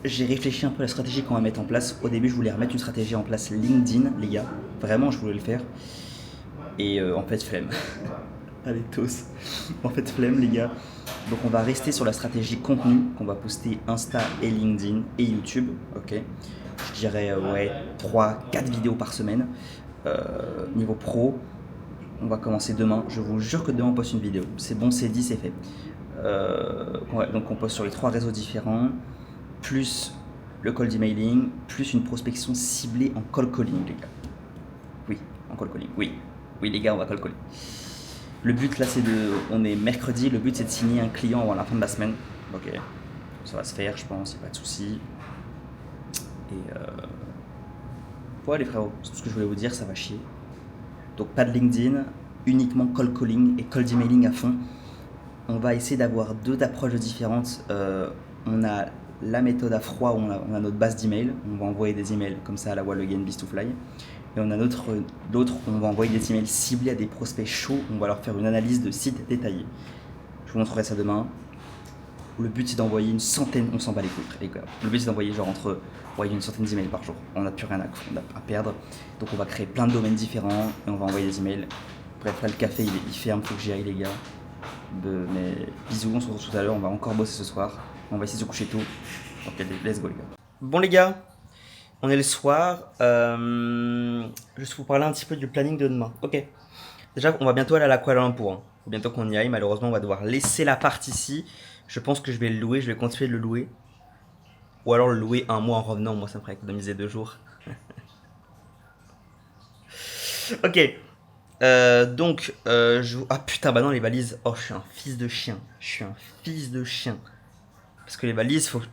j'ai réfléchi un peu à la stratégie qu'on va mettre en place. Au début, je voulais remettre une stratégie en place LinkedIn, les gars. Vraiment, je voulais le faire. Et en fait, flemme. Allez, tous. En fait, flemme, les gars. Donc, on va rester sur la stratégie contenu qu'on va poster Insta et LinkedIn et YouTube. Ok. Je dirais, 3-4 vidéos par semaine. Niveau pro, on va commencer demain. Je vous jure que demain, on poste une vidéo. C'est bon, c'est dit, c'est fait. Ouais, donc on poste sur les 3 réseaux différents, plus le cold emailing, plus une prospection ciblée en cold calling, les gars. Oui, en cold calling, oui. Oui, les gars, on va cold calling. Le but là, c'est de. On est mercredi, le but c'est de signer un client avant la fin de la semaine. Ok, ça va se faire, je pense, y a pas de souci. Et ouais, les frérots, c'est tout ce que je voulais vous dire, ça va chier. Donc, pas de LinkedIn, uniquement cold calling et cold emailing à fond. On va essayer d'avoir 2 approches différentes. On a la méthode à froid où on a notre base d'email. On va envoyer des emails comme ça à la wall again, beast to fly. Et on a l'autre où on va envoyer des emails ciblés à des prospects chauds. On va leur faire une analyse de site détaillée. Je vous montrerai ça demain. Le but c'est d'envoyer une centaine, on s'en bat les couilles, les gars. Le but c'est d'envoyer genre une centaine d'emails par jour. On n'a plus rien à perdre. Donc on va créer plein de domaines différents et on va envoyer des emails. Bref, là le café il ferme, faut que j'y aille les gars. Mais bisous, on se retrouve tout à l'heure, on va encore bosser ce soir. On va essayer de se coucher tôt. Ok, let's go les gars. Bon les gars, on est le soir. Juste vous parler un petit peu du planning de demain. Ok. Déjà, on va bientôt aller à la Kuala Lumpur. Hein. Faut bientôt qu'on y aille. Malheureusement, on va devoir laisser l'appart ici. Je pense que je vais le louer. Je vais continuer de le louer. Ou alors le louer un mois en revenant. Moi, ça me ferait économiser 2 jours. Ok. Ah putain, bah non, les valises. Oh, je suis un fils de chien. Je suis un fils de chien. Parce que les valises, faut que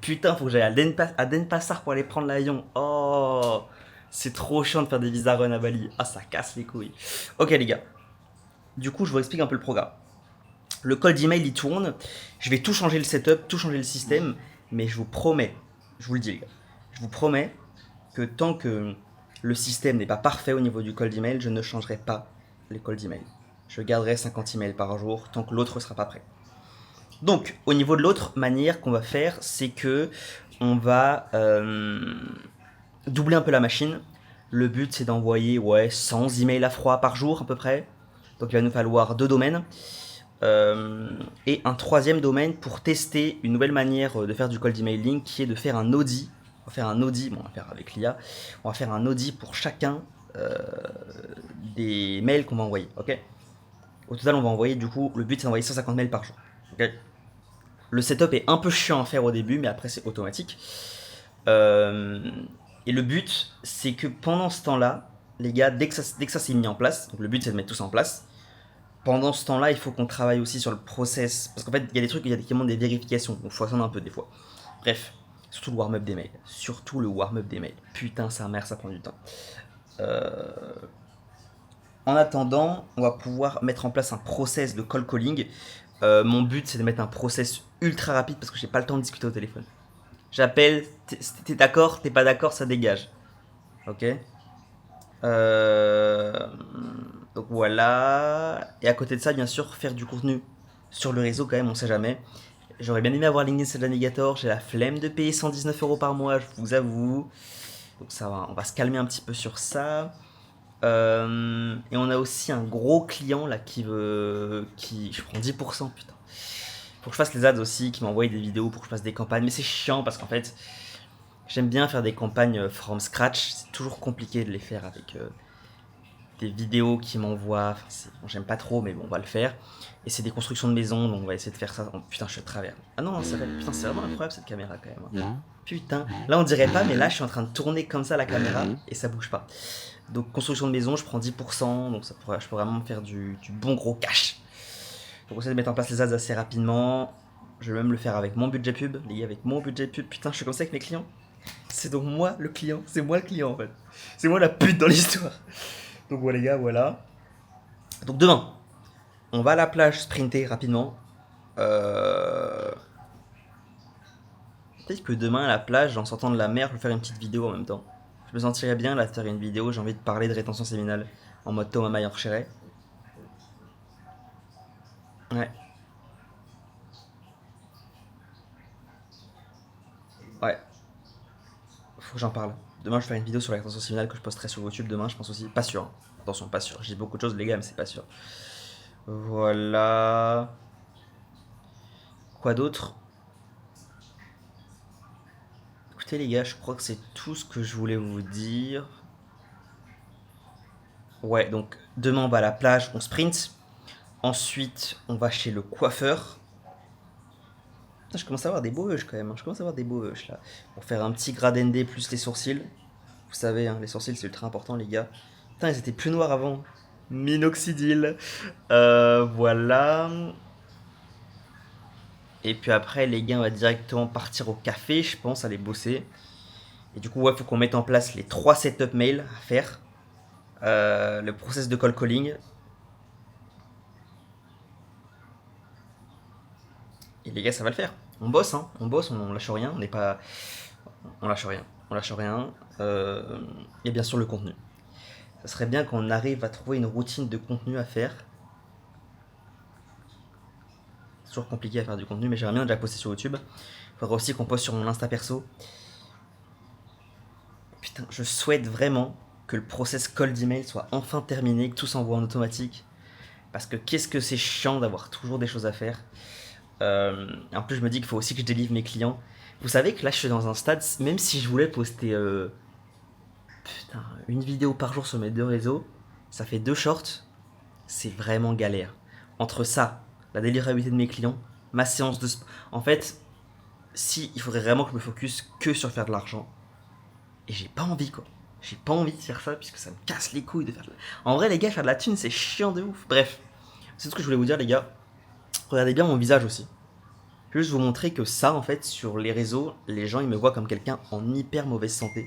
j'aille à Denpasar pour aller prendre l'avion. Oh, c'est trop chiant de faire des visa run à Bali. Ah, ça casse les couilles. Ok, les gars. Du coup, je vous explique un peu le programme. Le cold email il tourne, je vais tout changer le setup, tout changer le système, mais je vous promets, je vous le dis les gars, je vous promets que tant que le système n'est pas parfait au niveau du cold email, je ne changerai pas les cold email. Je garderai 50 emails par jour tant que l'autre ne sera pas prêt. Donc, au niveau de l'autre manière qu'on va faire, c'est que on va doubler un peu la machine. Le but c'est d'envoyer 100 emails à froid par jour à peu près. Donc il va nous falloir 2 domaines. Et un troisième domaine pour tester une nouvelle manière de faire du cold emailing qui est de faire un audit. On va faire un audit, bon, on va faire avec l'IA, on va faire un audit pour chacun des mails qu'on va envoyer. Ok. Au total, on va envoyer du coup, le but c'est d'envoyer 150 mails par jour. Ok. Le setup est un peu chiant à faire au début, mais après c'est automatique. Et le but c'est que pendant ce temps-là, les gars, dès que ça s'est mis en place, donc le but c'est de mettre tout ça en place. Pendant ce temps-là, il faut qu'on travaille aussi sur le process. Parce qu'en fait, il y a des trucs, il y a qui demandent des vérifications. Donc, il faut attendre un peu des fois. Bref, surtout le warm-up des mails. Surtout le warm-up des mails. Putain, sa mère, ça prend du temps. En attendant, on va pouvoir mettre en place un process de call calling. Mon but, c'est de mettre un process ultra rapide parce que j'ai pas le temps de discuter au téléphone. J'appelle, t'es d'accord, t'es pas d'accord, ça dégage. Ok. Donc voilà. Et à côté de ça, bien sûr, faire du contenu sur le réseau quand même, on sait jamais. J'aurais bien aimé avoir LinkedIn Sales Navigator. J'ai la flemme de payer 119 € par mois, je vous avoue. Donc ça va, on va se calmer un petit peu sur ça. Et on a aussi un gros client là je prends 10%, putain. Faut que je fasse les ads aussi, qui m'envoie des vidéos pour que je fasse des campagnes. Mais c'est chiant parce qu'en fait, j'aime bien faire des campagnes from scratch. C'est toujours compliqué de les faire avec des vidéos qui m'envoient. Bon, j'aime pas trop, mais bon, on va le faire. Et c'est des constructions de maisons, donc on va essayer de faire ça. Oh, putain, je suis à travers. Ah non, putain, c'est vraiment incroyable cette caméra quand même. Hein. Putain, là on dirait pas, mais là je suis en train de tourner comme ça la caméra et ça bouge pas. Donc construction de maison, je prends 10%, donc je peux vraiment faire du bon gros cash. Donc on essaie de mettre en place les ads assez rapidement. Je vais même le faire avec mon budget pub, les gars, avec mon budget pub. Putain, je suis comme ça avec mes clients. C'est donc moi le client, c'est moi le client en fait. C'est moi la pute dans l'histoire. Donc voilà les gars, voilà. Donc demain, on va à la plage sprinter rapidement. Peut-être que demain à la plage, en sortant de la mer, je vais faire une petite vidéo en même temps. Je me sentirais bien là de faire une vidéo, j'ai envie de parler de rétention séminale en mode Thomas Mayer-Chéret. Ouais. Ouais. Faut que j'en parle. Demain, je vais faire une vidéo sur la rétention séminale que je posterai sur YouTube demain, je pense aussi. Pas sûr. Hein. Attention, pas sûr. J'ai beaucoup de choses, les gars, mais c'est pas sûr. Voilà. Quoi d'autre? Écoutez, les gars, je crois que c'est tout ce que je voulais vous dire. Ouais, donc demain, on va à la plage, on sprint. Ensuite, on va chez le coiffeur. Putain, je commence à avoir des beaux vœux quand même, hein. Je commence à avoir des beaux vœux là. Pour faire un petit grade ND plus les sourcils. Vous savez, hein, les sourcils c'est ultra important les gars. Putain, ils étaient plus noirs avant. Minoxidil. Voilà. Et puis après, les gars, on va directement partir au café, je pense, aller bosser. Et du coup, ouais, faut qu'on mette en place les 3 setup mails à faire. Le process de call calling. Et les gars, ça va le faire. On bosse, hein. On bosse, on lâche rien. On n'est pas. On lâche rien. On lâche rien. Et bien sûr, le contenu. Ça serait bien qu'on arrive à trouver une routine de contenu à faire. C'est toujours compliqué à faire du contenu, mais j'aimerais bien déjà poster sur YouTube. Il faudra aussi qu'on poste sur mon Insta perso. Putain, je souhaite vraiment que le process call d'email soit enfin terminé, que tout s'envoie en automatique. Parce que qu'est-ce que c'est chiant d'avoir toujours des choses à faire. En plus, je me dis qu'il faut aussi que je délivre mes clients. Vous savez que là, je suis dans un stade, même si je voulais poster putain, une vidéo par jour sur mes 2 réseaux, ça fait 2 shorts, c'est vraiment galère. Entre ça, la délivrabilité de mes clients, ma séance de sport. En fait, si il faudrait vraiment que je me focus que sur faire de l'argent, et j'ai pas envie quoi. J'ai pas envie de faire ça puisque ça me casse les couilles de faire de la... En vrai les gars, faire de la thune c'est chiant de ouf. Bref, c'est ce que je voulais vous dire les gars. Regardez bien mon visage aussi. Je vais juste vous montrer que ça en fait sur les réseaux, les gens ils me voient comme quelqu'un en hyper mauvaise santé.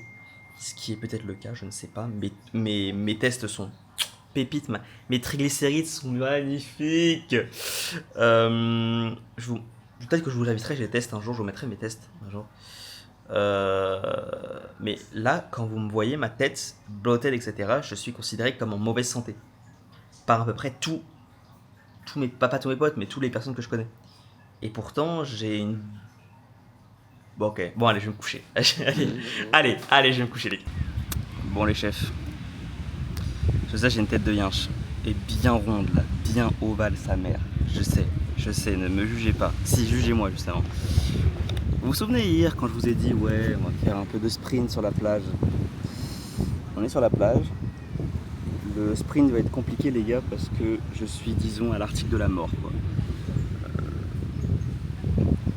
Ce qui est peut-être le cas, je ne sais pas. Mes tests sont pépites, mes triglycérides sont magnifiques. Peut-être que je vous inviterai, j'ai les tests un jour, je vous mettrai mes tests un jour. Mais là, quand vous me voyez, ma tête, bloated, etc., je suis considéré comme en mauvaise santé. Par à peu près pas tous mes potes, mais toutes les personnes que je connais. Et pourtant, j'ai une... Bon, ok. Bon, allez, je vais me coucher. allez, je vais me coucher, les gars. Bon, les chefs. Je sais, j'ai une tête de yinche. Et bien ronde, là. Bien ovale, sa mère. Je sais, ne me jugez pas. Si, jugez-moi, justement. Vous vous souvenez hier quand je vous ai dit ouais on va faire un peu de sprint sur la plage. On est sur la plage. Le sprint va être compliqué les gars parce que je suis disons à l'article de la mort quoi.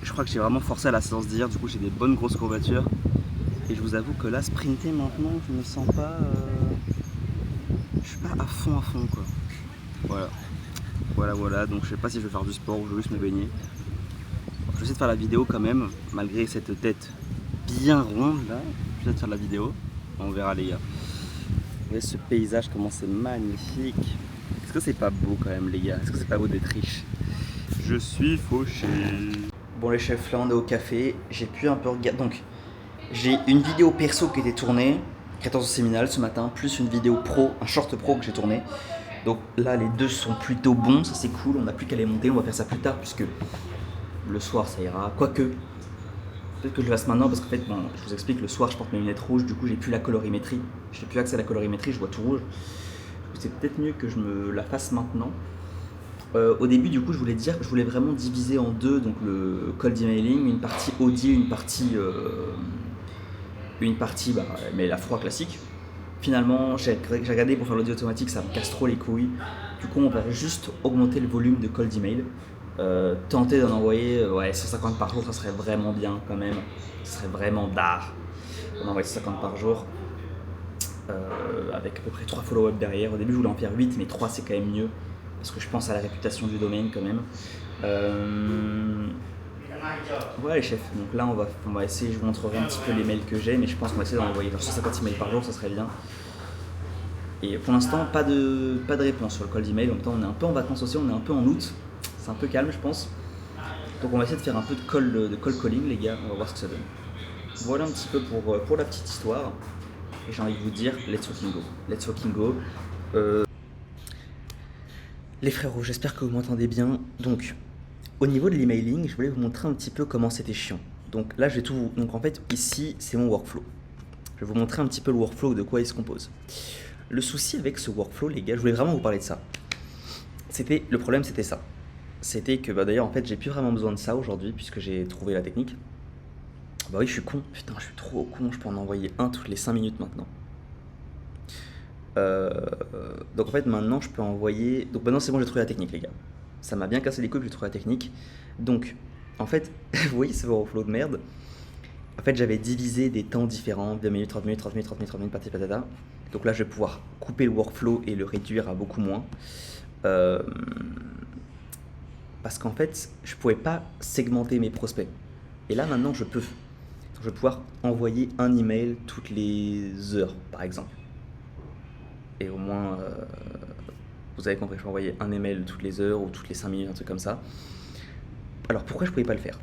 Je crois que j'ai vraiment forcé à la séance d'hier, du coup j'ai des bonnes grosses courbatures. Et je vous avoue que là sprinter maintenant je me sens pas. Je suis pas à fond quoi. Voilà, donc je sais pas si je vais faire du sport ou je vais juste me baigner. Je vais essayer de faire la vidéo quand même, malgré cette tête bien ronde là. Je vais faire la vidéo, on verra les gars. Vous voyez ce paysage, comment c'est magnifique. Est-ce que c'est pas beau quand même les gars? Est-ce que c'est pas beau d'être riche? Je suis fauché. Bon les chefs, là on est au café, j'ai pu un peu regarder. Donc j'ai une vidéo perso qui était tournée, 14 séminal ce matin, plus une vidéo pro, un short pro que j'ai tourné. Donc là les deux sont plutôt bons, ça c'est cool, on n'a plus qu'à les monter, on va faire ça plus tard puisque le soir ça ira, quoique peut-être que je le fasse maintenant parce qu'en fait bon, je vous explique, le soir je porte mes lunettes rouges, du coup j'ai plus la colorimétrie, j'ai plus accès à la colorimétrie, je vois tout rouge. C'est peut-être mieux que je me la fasse maintenant. Au début du coup je voulais vraiment diviser en deux, donc le cold emailing, une partie audio, une partie mais la froid classique. Finalement j'ai regardé pour faire l'audio automatique, ça me casse trop les couilles, du coup on va juste augmenter le volume de cold email. Tenter d'en envoyer 150 par jour, ça serait vraiment bien quand même, ça serait vraiment d'art d'en envoyer 150 par jour avec à peu près 3 follow-up derrière. Au début je voulais en faire 8 mais 3 c'est quand même mieux parce que je pense à la réputation du domaine quand même. Ouais les chefs, donc là on va essayer, je vous montrerai un petit peu les mails que j'ai, mais je pense qu'on va essayer d'en envoyer 150 emails par jour, ça serait bien. Et pour l'instant pas de réponse sur le cold email, en même temps on est un peu en vacances aussi, on est un peu en août. C'est un peu calme je pense. Donc on va essayer de faire un peu de call calling les gars, on va voir ce que ça donne. Voilà un petit peu pour la petite histoire. Et j'ai envie de vous dire, let's fucking go. Les frérots, j'espère que vous m'entendez bien. Donc, au niveau de l'emailing, je voulais vous montrer un petit peu comment c'était chiant. Donc là, donc en fait, ici, c'est mon workflow. Je vais vous montrer un petit peu le workflow, de quoi il se compose. Le souci avec ce workflow, les gars, je voulais vraiment vous parler de ça. Le problème, c'était ça. C'était que, d'ailleurs, en fait, j'ai plus vraiment besoin de ça aujourd'hui, puisque j'ai trouvé la technique. Bah oui, je suis con. Putain, je suis trop con. Je peux en envoyer un toutes les 5 minutes maintenant. Donc en fait, maintenant, je peux envoyer... Donc maintenant, c'est bon, j'ai trouvé la technique, les gars. Ça m'a bien cassé les couilles, j'ai trouvé la technique. Donc, En fait, vous voyez ce workflow de merde? En fait, j'avais divisé des temps différents, 2 minutes, 30 minutes, 30 minutes, 30 minutes, 30 minutes, patati patata. Donc là, je vais pouvoir couper le workflow et le réduire à beaucoup moins. Euh, Parce qu'en fait, je pouvais pas segmenter mes prospects. Et là, maintenant, je peux. Donc, je vais pouvoir envoyer un email toutes les heures, par exemple. Et au moins, vous avez compris, je peux envoyer un email toutes les heures ou toutes les 5 minutes, un truc comme ça. Alors, pourquoi je pouvais pas le faire?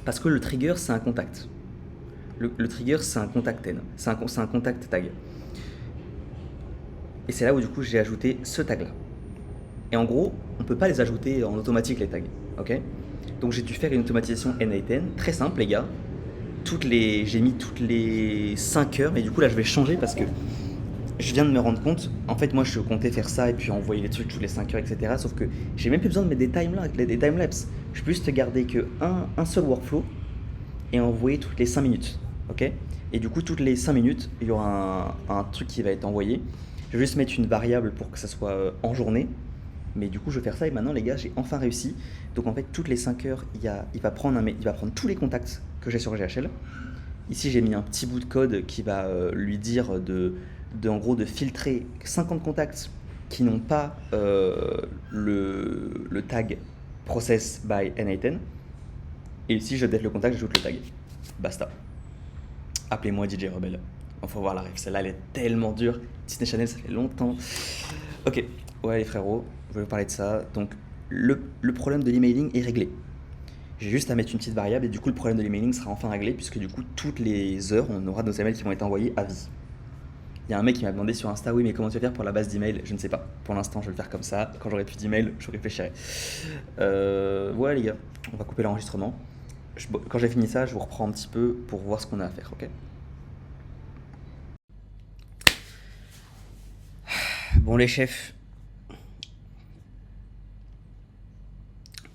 Parce que le trigger, c'est un contact. Le trigger, c'est un contact N. C'est un contact tag. Et c'est là où, du coup, j'ai ajouté ce tag-là. Et en gros, on ne peut pas les ajouter en automatique, les tags. Ok? Donc, j'ai dû faire une automatisation N8N. Très simple, les gars. J'ai mis toutes les 5 heures. Et du coup, là, je vais changer parce que je viens de me rendre compte. En fait, moi, je comptais faire ça et puis envoyer les trucs toutes les 5 heures, etc. Sauf que j'ai même plus besoin de mettre des timelapses. Je peux juste garder que un seul workflow et envoyer toutes les 5 minutes. Ok? Et du coup, toutes les 5 minutes, il y aura un truc qui va être envoyé. Je vais juste mettre une variable pour que ça soit en journée. Mais du coup, je vais faire ça et maintenant, les gars, j'ai enfin réussi. Donc, en fait, toutes les 5 heures, il va prendre tous les contacts que j'ai sur GHL. Ici, j'ai mis un petit bout de code qui va lui dire en gros, de filtrer 50 contacts qui n'ont pas le tag process by N8N. Et ici, je update le contact, j'ajoute le tag. Basta. Appelez-moi DJ Rebelle. Il faut voir la ref. Celle-là, elle est tellement dure. Disney Channel, ça fait longtemps. Ok, ouais, les frérots, je vais vous parler de ça. Donc, le problème de l'emailing est réglé. J'ai juste à mettre une petite variable et du coup, le problème de l'emailing sera enfin réglé puisque du coup, toutes les heures, on aura nos emails qui vont être envoyés à vie. Il y a un mec qui m'a demandé sur Insta, oui, mais comment tu vas faire pour la base d'email? Je ne sais pas. Pour l'instant, je vais le faire comme ça. Quand j'aurai plus d'email, je réfléchirai. Voilà, les gars, on va couper l'enregistrement. Quand j'ai fini ça, je vous reprends un petit peu pour voir ce qu'on a à faire, ok? Bon, les chefs,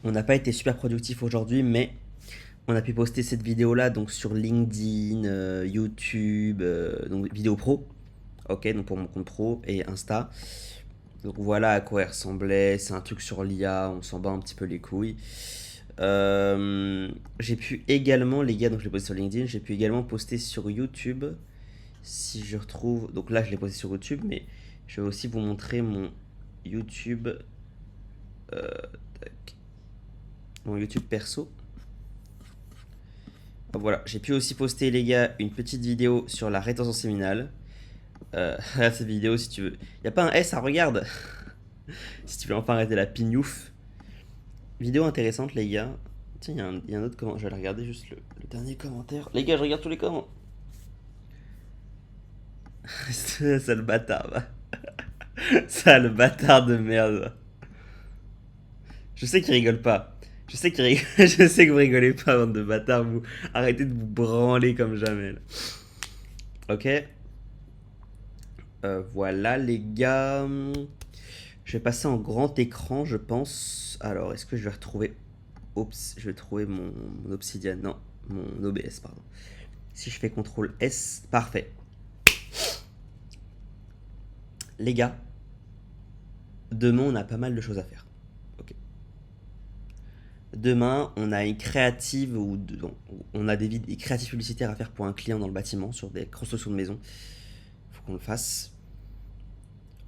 on n'a pas été super productif aujourd'hui, mais on a pu poster cette vidéo-là donc sur LinkedIn, YouTube, donc vidéo pro, ok, donc pour mon compte pro et Insta. Donc voilà à quoi elle ressemblait. C'est un truc sur l'IA, on s'en bat un petit peu les couilles. J'ai pu également, les gars, donc je l'ai posté sur LinkedIn, j'ai pu également poster sur YouTube. Si je retrouve, donc là je l'ai posté sur YouTube, mais je vais aussi vous montrer mon YouTube, tac, mon YouTube perso. Voilà, j'ai pu aussi poster, les gars, une petite vidéo sur la rétention séminale. Regarde cette vidéo si tu veux. Y a pas un S à regarde si tu veux enfin arrêter la pignouf. Vidéo intéressante, les gars. Tiens, y a un autre commentaire. Je vais aller regarder juste le dernier commentaire. Les gars, je regarde tous les commentaires. Sale bâtard, va. Sale bâtard de merde. Je sais qu'il rigole pas. Je sais qu'il rigole. Je sais que vous rigolez pas, bande de bâtards. Vous arrêtez de vous branler comme jamais. Là. Ok. Voilà, les gars. Je vais passer en grand écran, je pense. Alors, est-ce que je vais retrouver. Oups, je vais trouver mon Obsidian. Non, mon OBS, pardon. Si je fais CTRL S, parfait. Les gars, demain, on a pas mal de choses à faire. Ok. Demain, on a une créative on a des créatives publicitaires à faire pour un client dans le bâtiment sur des constructions de maisons. Faut qu'on le fasse.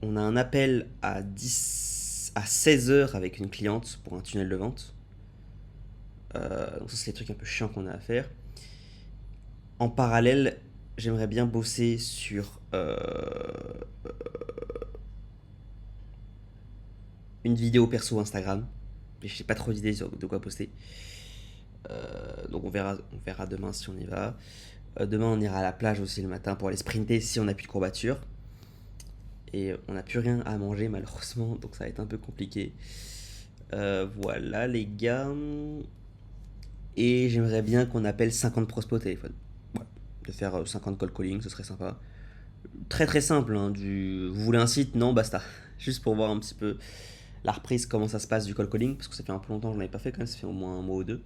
On a un appel à 16 heures avec une cliente pour un tunnel de vente. Donc ça, c'est les trucs un peu chiants qu'on a à faire. En parallèle, j'aimerais bien bosser sur une vidéo perso Instagram. Mais je n'ai pas trop d'idées de quoi poster. Donc on verra demain si on y va. Demain, on ira à la plage aussi le matin pour aller sprinter si on n'a plus de courbatures. Et on n'a plus rien à manger malheureusement, donc ça va être un peu compliqué. Voilà les gars. Et j'aimerais bien qu'on appelle 50 prospects au téléphone. Voilà. De faire 50 call calling, ce serait sympa. Très très simple, hein, vous voulez un site? Non, basta. Juste pour voir un petit peu la reprise, comment ça se passe du call calling, parce que ça fait un peu longtemps que je n'en avais pas fait quand même, ça fait au moins un mois ou deux.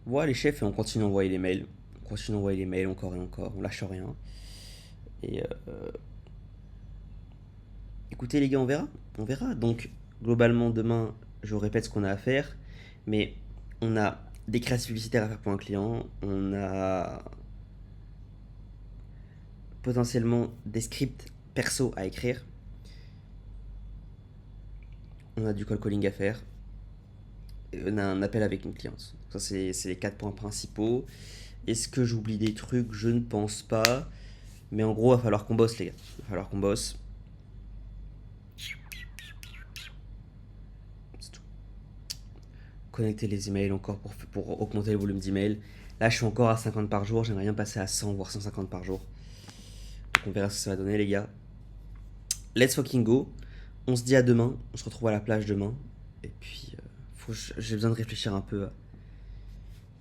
Voilà les chefs, et on continue d'envoyer les mails. On continue d'envoyer les mails encore et encore, on lâche rien. Et écoutez les gars, on verra. On verra. Donc globalement demain, je vous répète ce qu'on a à faire. Mais on a des créatifs publicitaires à faire pour un client, on a potentiellement des scripts perso à écrire, on a du call calling à faire, et on a un appel avec une cliente. Ça, c'est les 4 points principaux. Est-ce que j'oublie des trucs? Je ne pense pas. Mais en gros, il va falloir qu'on bosse, les gars. Il va falloir qu'on bosse. C'est tout. Connecter les emails encore pour augmenter le volume d'emails. Là, je suis encore à 50 par jour. J'aimerais bien passer à 100, voire 150 par jour. Donc, on verra ce que ça va donner, les gars. Let's fucking go. On se dit à demain. On se retrouve à la plage demain. Et puis, j'ai besoin de réfléchir un peu.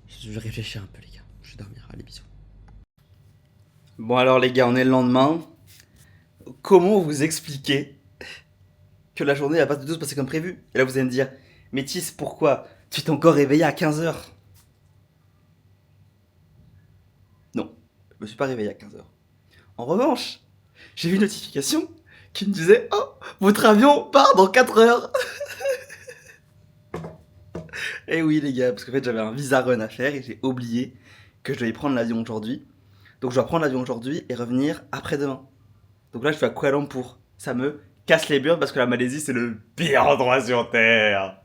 Je vais réfléchir un peu, les gars. Je vais dormir. Allez, bisous. Bon alors les gars, on est le lendemain. Comment vous expliquer que la journée va pas du tout se passer comme prévu? Et là vous allez me dire, Métis, pourquoi? Tu t'es encore réveillé à 15h? Non, je me suis pas réveillé à 15h. En revanche, j'ai vu une notification qui me disait, oh, votre avion part dans 4 heures. Et oui les gars, parce qu'en fait j'avais un visa run à faire et j'ai oublié que je devais prendre l'avion aujourd'hui. Donc je dois prendre l'avion aujourd'hui et revenir après-demain. Donc là je suis à Kuala Lumpur. Ça me casse les burnes parce que la Malaisie c'est le pire endroit sur Terre.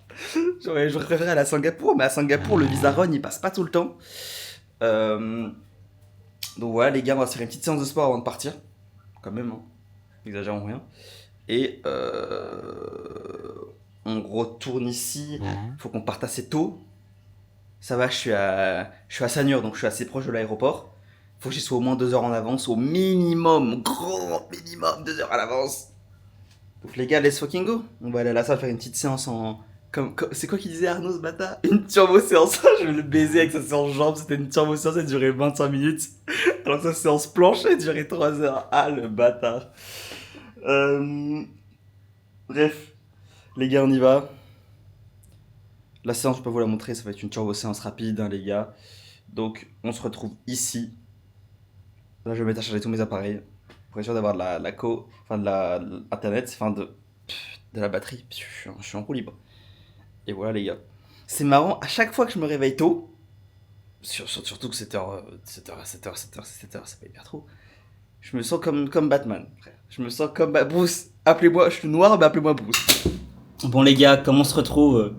J'aurais préféré aller à Singapour, mais à Singapour le visa run il passe pas tout le temps. Donc voilà les gars, on va se faire une petite séance de sport avant de partir. Quand même, hein. N'exagérons rien. Et on retourne ici. Faut qu'on parte assez tôt. Ça va, je suis à Sanur, donc je suis assez proche de l'aéroport. Faut que j'y sois au moins 2 heures en avance, au minimum, grand minimum 2 heures à l'avance. Donc les gars, let's fucking go. On va aller à la salle faire une petite séance en... c'est quoi qu'il disait Arnaud ce bâtard? Une turbo séance. Je vais le baiser avec sa séance jambes. C'était une turbo séance, elle durait 25 minutes. Alors que sa séance planche, elle durait 3 heures. Ah le bâtard. Bref, les gars, on y va. La séance, je peux vous la montrer, ça va être une turbo séance rapide, hein, les gars. Donc, on se retrouve ici. Là, je vais mettre à charger tous mes appareils pour être sûr d'avoir de internet, de la batterie. Je suis en roue libre. Et voilà, les gars. C'est marrant, à chaque fois que je me réveille tôt, surtout que 7h, c'est pas hyper trop. Je me sens comme Batman, frère. Je me sens comme Bruce. Appelez-moi, je suis noir, mais appelez-moi Bruce. Bon, les gars, comment on se retrouve?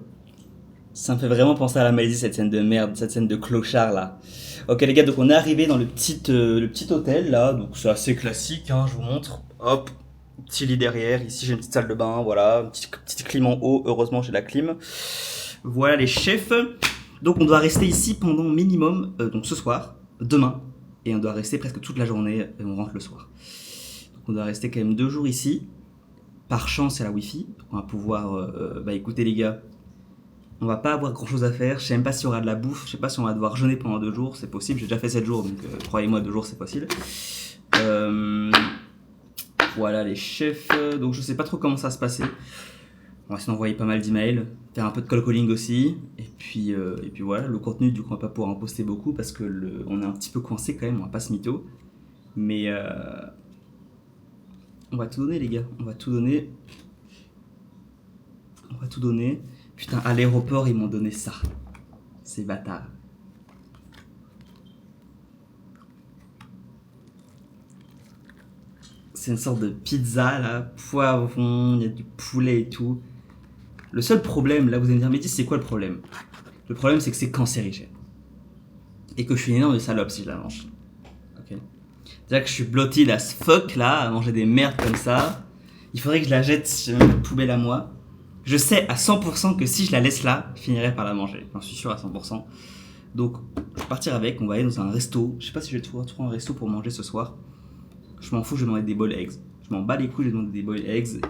Ça me fait vraiment penser à la Malaisie, cette scène de merde, cette scène de clochard là. Ok les gars, donc on est arrivé dans le petit hôtel là, donc c'est assez classique, hein, je vous montre. Hop, petit lit derrière, ici j'ai une petite salle de bain, voilà, une petite clim en haut, heureusement j'ai la clim. Voilà les chefs. Donc on doit rester ici pendant minimum, donc ce soir, demain, et on doit rester presque toute la journée, et on rentre le soir. Donc on doit rester quand même 2 jours ici. Par chance il y a la wifi, donc on va pouvoir, écoutez les gars, on va pas avoir grand chose à faire, je sais même pas s'il y aura de la bouffe, je sais pas si on va devoir jeûner pendant 2 jours, c'est possible, j'ai déjà fait 7 jours, donc croyez-moi 2 jours c'est possible. Voilà les chefs, donc je sais pas trop comment ça va se passer. On va essayer d'envoyer pas mal d'emails, faire un peu de call calling aussi, et puis voilà, le contenu du coup on va pas pouvoir en poster beaucoup parce que on est un petit peu coincé quand même, on va pas se mytho. Mais on va tout donner les gars, on va tout donner. Putain, à l'aéroport, ils m'ont donné ça. Ces bâtards. C'est une sorte de pizza, là. Poivron, il y a du poulet et tout. Le seul problème, là, vous allez me dire, mais dis, c'est quoi le problème? Le problème, c'est que c'est cancérigène. Et que je suis une énorme salope si je la mange. Ok. C'est-à-dire que je suis bloated as fuck, là, à manger des merdes comme ça. Il faudrait que je la jette, si j'ai même pas de poubelle à moi. Je sais à 100% que si je la laisse là, je finirai par la manger. J'en suis sûr à 100%. Donc, je vais partir avec, on va aller dans un resto. Je sais pas si je vais trouver un resto pour manger ce soir. Je m'en fous, je vais demander des boiled eggs. Je m'en bats les couilles, je vais demander des boiled eggs.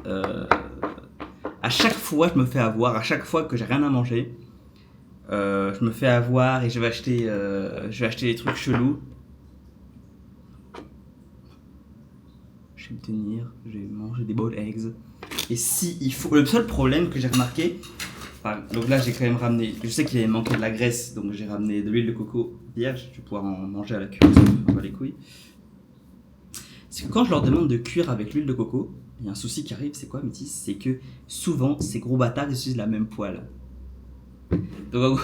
À chaque fois, je me fais avoir. À chaque fois que j'ai rien à manger, je me fais avoir et je vais acheter des trucs chelous. Je vais me tenir, je vais manger des boiled eggs. Et si il faut... Le seul problème que j'ai remarqué... Enfin, donc là, j'ai quand même ramené... Je sais qu'il avait manqué de la graisse, donc j'ai ramené de l'huile de coco vierge. Je vais pouvoir en manger à la cuisson, on va les couilles. C'est que quand je leur demande de cuire avec l'huile de coco, il y a un souci qui arrive, c'est quoi, Métis? C'est que souvent, ces gros bâtards, ils utilisent la même poêle. Donc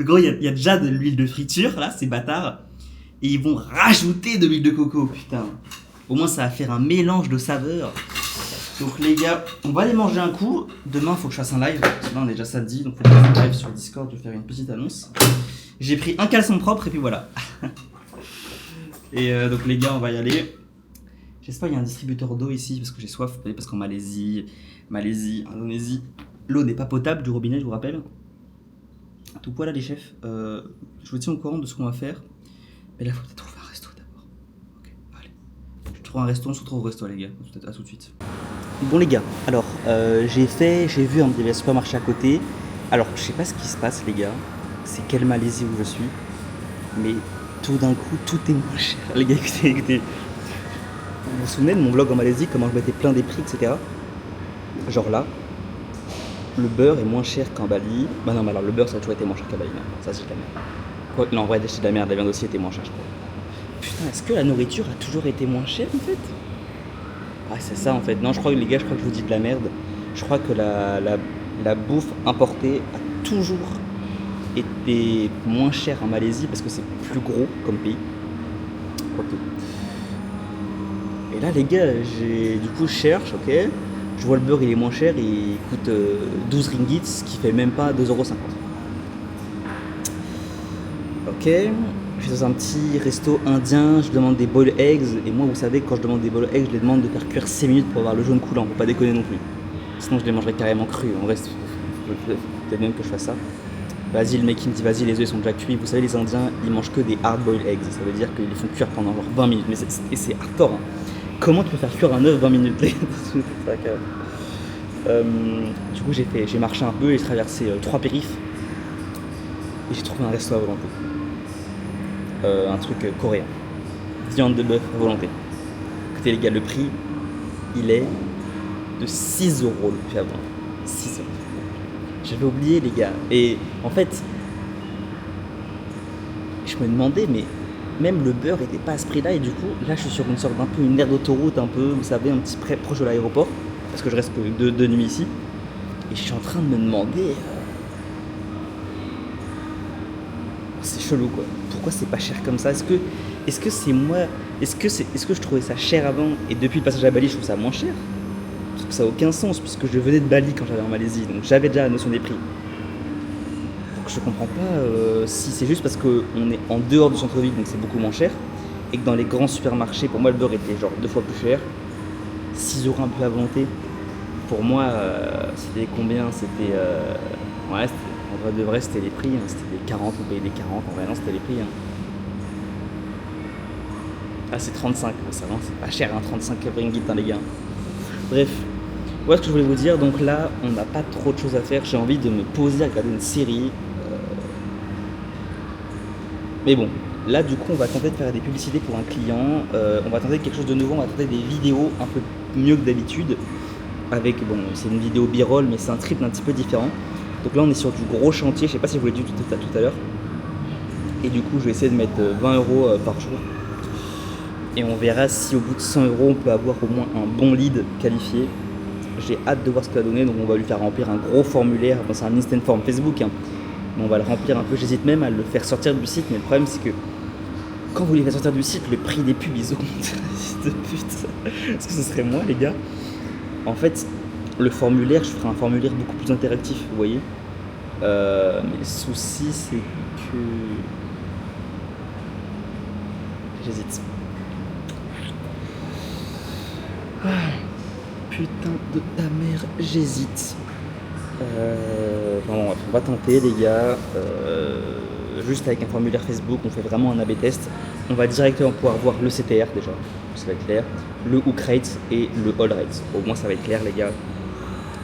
en gros, il y a déjà de l'huile de friture, là, ces bâtards. Et ils vont rajouter de l'huile de coco, putain. Au moins, ça va faire un mélange de saveurs. Donc les gars, on va aller manger un coup. Demain, faut que je fasse un live. Parce que là, on est déjà samedi, donc faut que je fasse un live sur Discord. Je vais faire une petite annonce. J'ai pris un caleçon propre et puis voilà. Et donc les gars, on va y aller. J'espère qu'il y a un distributeur d'eau ici parce que j'ai soif. Parce qu'en Malaisie, Indonésie, l'eau n'est pas potable du robinet, je vous rappelle. Donc voilà les chefs. Je vous tiens au courant de ce qu'on va faire. Mais là, il faut peut-être trouver un resto d'abord. Ok, allez. Je trouve un resto, on se retrouve au resto les gars. À tout de suite. Bon les gars, alors j'ai vu un supermarché à côté. Alors je sais pas ce qui se passe les gars. C'est quelle Malaisie où je suis. Mais tout d'un coup, tout est moins cher. Les gars, écoutez. Vous vous souvenez de mon vlog en Malaisie, comment je mettais plein des prix, etc. Genre là, le beurre est moins cher qu'en Bali. Bah non, mais alors le beurre ça a toujours été moins cher qu'à Bali. Non, ça c'est de la merde. Quoi, non, en vrai, c'est de la merde. La viande aussi était moins chère, je crois. Putain, est-ce que la nourriture a toujours été moins chère en fait? Ah, c'est ça en fait. Non, je crois que les gars, je crois que je vous dis de la merde. Je crois que la bouffe importée a toujours été moins chère en Malaisie parce que c'est plus gros comme pays. Quoique. Et là, les gars, du coup, je cherche, ok. Je vois le beurre, il est moins cher, il coûte 12 ringgits, ce qui fait même pas 2,50 €. Ok, je suis dans un petit resto indien, je demande des boiled eggs, et moi vous savez quand je demande des boiled eggs, je les demande de faire cuire 6 minutes pour avoir le jaune coulant, faut pas déconner non plus. Sinon je les mangerais carrément crus, en vrai peut-être même que je fasse ça. Vas-y le mec il me dit vas-y les œufs ils sont déjà cuits, vous savez les indiens ils mangent que des hard boiled eggs, ça veut dire qu'ils les font cuire pendant genre 20 minutes, mais c'est hardcore hein. Comment tu peux faire cuire un œuf 20 minutes les Du coup j'ai marché un peu et j'ai traversé 3 périphes et j'ai trouvé un resto à volonté. Un truc coréen. Viande de bœuf à volonté. Écoutez les gars, le prix, il est de 6 € le prix à volonté. 6 €. J'avais oublié les gars. Et en fait, je me demandais, mais même le beurre était pas à ce prix-là. Et du coup, là, je suis sur une sorte d'un peu une aire d'autoroute, un peu, vous savez, un petit près proche de l'aéroport. Parce que je reste que deux nuits ici. Et je suis en train de me demander. C'est chelou quoi. Pourquoi c'est pas cher comme ça? Est-ce que c'est moi? Est-ce que je trouvais ça cher avant et depuis le passage à Bali je trouve ça moins cher? Parce que ça n'a aucun sens puisque je venais de Bali quand j'allais en Malaisie, donc j'avais déjà la notion des prix. Donc je comprends pas si c'est juste parce qu'on est en dehors du centre-ville donc c'est beaucoup moins cher et que dans les grands supermarchés pour moi le beurre était genre 2 fois plus cher. 6 € un peu à volonté. Pour moi c'était combien? C'était ouais en vrai de vrai c'était les prix, hein. C'était des 40, on payait des 40, en vrai non c'était les prix hein. Ah c'est 35, ça va, c'est pas cher hein, 35 ringgit hein, les gars. Bref, voilà ce que je voulais vous dire, donc là on n'a pas trop de choses à faire, j'ai envie de me poser à regarder une série. Mais bon, là du coup on va tenter de faire des publicités pour un client, on va tenter quelque chose de nouveau, on va tenter des vidéos un peu mieux que d'habitude. Avec, bon c'est une vidéo b-roll mais c'est un trip un petit peu différent. Donc là on est sur du gros chantier, je sais pas si je vous l'ai dit tout à l'heure. Et du coup je vais essayer de mettre 20 € par jour. Et on verra si au bout de 100 € on peut avoir au moins un bon lead qualifié. J'ai hâte de voir ce que ça va donner, donc on va lui faire remplir un gros formulaire, bon, c'est un instant form Facebook, hein. Mais on va le remplir un peu, j'hésite même à le faire sortir du site, mais le problème c'est que quand vous les faites sortir du site, le prix des pubs ils augmentent. De pute. Est-ce que ce serait moi les gars? En fait, le formulaire, je ferai un formulaire beaucoup plus interactif, vous voyez. Mais le souci c'est que... J'hésite. Putain de ta mère, j'hésite. Enfin bon, on va tenter les gars. Juste avec un formulaire Facebook, on fait vraiment un AB test. On va directement pouvoir voir le CTR déjà, ça va être clair, le hook rate et le hold rate. Au moins ça va être clair les gars.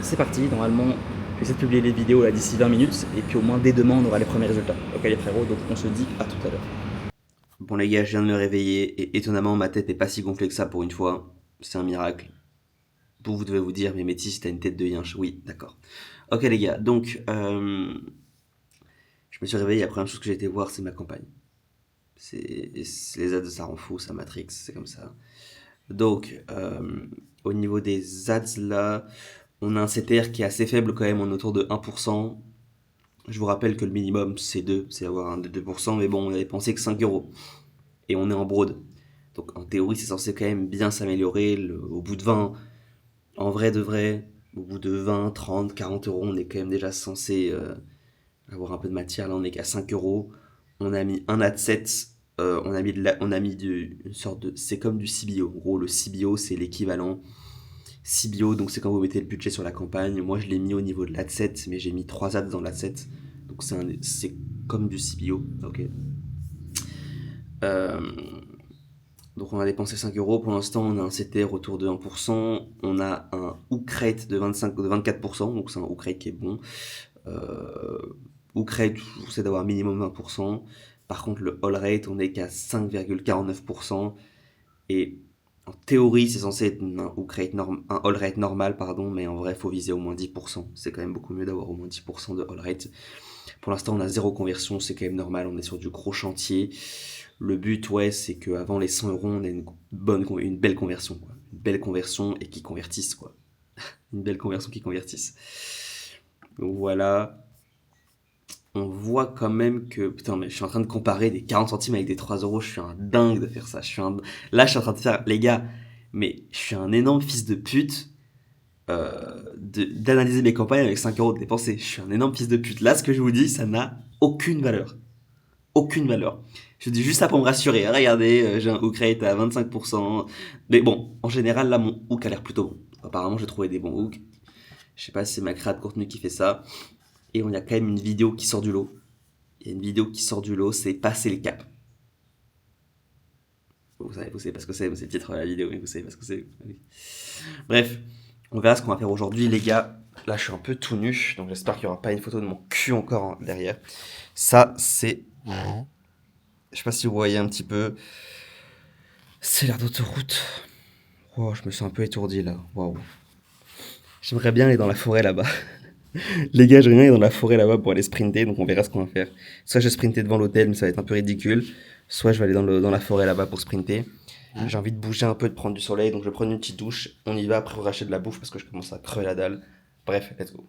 C'est parti, normalement je vais essayer de publier les vidéos là d'ici 20 minutes et puis au moins dès demain on aura les premiers résultats. Ok les frérots, donc on se dit à tout à l'heure. Bon les gars, je viens de me réveiller et étonnamment ma tête est pas si gonflée que ça pour une fois. C'est un miracle. Vous devez vous dire, mais Métis, t'as une tête de yinche. Oui, d'accord. Ok les gars, donc je me suis réveillé, la première chose que j'ai été voir c'est ma campagne. Les ads ça rend fou, ça matrix, c'est comme ça. Donc au niveau des ads là, On a un CTR qui est assez faible quand même, on est autour de 1%. Je vous rappelle que le minimum c'est 2, c'est avoir un de 2%, mais bon, on a dépensé que 5 euros. Et on est en broad. Donc en théorie, c'est censé quand même bien s'améliorer au bout de 20. En vrai de vrai, au bout de 20, 30, 40 euros, on est quand même déjà censé avoir un peu de matière. Là, on est qu'à 5 euros. On a mis un AD7. On a mis une sorte de. C'est comme du CBO. En gros, le CBO, c'est l'équivalent. CBO, donc c'est quand vous mettez le budget sur la campagne. Moi, je l'ai mis au niveau de l'AD7, mais j'ai mis 3 ads dans l'AD7. Donc c'est comme du CBO. Ok. Euh, donc on a dépensé 5 euros. Pour l'instant, on a un CTR autour de 1%. On a un hook rate de 24%. Donc c'est un hook rate qui est bon. Hook rate, c'est d'avoir minimum 20%. Par contre, le all rate, on est qu'à 5,49%. Et en théorie, c'est censé être un all rate normal, pardon, mais en vrai, il faut viser au moins 10%. C'est quand même beaucoup mieux d'avoir au moins 10% de all rate. Pour l'instant, on a 0 conversion, c'est quand même normal, on est sur du gros chantier. Le but, ouais, c'est qu'avant les 100 euros, on ait une belle conversion, quoi. Une belle conversion et qui convertisse, quoi. Une belle conversion qui convertisse. Donc voilà. On voit quand même que... Putain, mais je suis en train de comparer des 40 centimes avec des 3 euros. Je suis un dingue de faire ça. Là, je suis en train de faire... Les gars, mais je suis un énorme fils de pute d'analyser mes campagnes avec 5 euros de dépensés. Je suis un énorme fils de pute. Là, ce que je vous dis, ça n'a aucune valeur. Aucune valeur. Je dis juste ça pour me rassurer. Regardez, j'ai un hook rate à 25%. Mais bon, en général, là, mon hook a l'air plutôt bon. Apparemment, j'ai trouvé des bons hooks. Je sais pas si c'est ma créa de contenu qui fait ça. Et on a quand même une vidéo qui sort du lot. Il y a une vidéo qui sort du lot, c'est passer le cap. Vous savez pas ce que c'est le titre de la vidéo, mais vous savez pas ce que c'est. Oui. Bref, on verra ce qu'on va faire aujourd'hui, les gars. Là, je suis un peu tout nu, donc j'espère qu'il n'y aura pas une photo de mon cul encore derrière. Ça, c'est... Je sais pas si vous voyez un petit peu. C'est l'air d'autoroute. Wow, je me sens un peu étourdi là. Waouh. J'aimerais bien aller dans la forêt là-bas. Les gars, je viens dans la forêt là-bas pour aller sprinter, donc on verra ce qu'on va faire. Soit je vais sprinter devant l'hôtel, mais ça va être un peu ridicule. Soit je vais aller dans la forêt là-bas pour sprinter. J'ai envie de bouger un peu, de prendre du soleil, donc je vais prendre une petite douche. On y va, après on rachète de la bouffe parce que je commence à crever la dalle. Bref, let's go.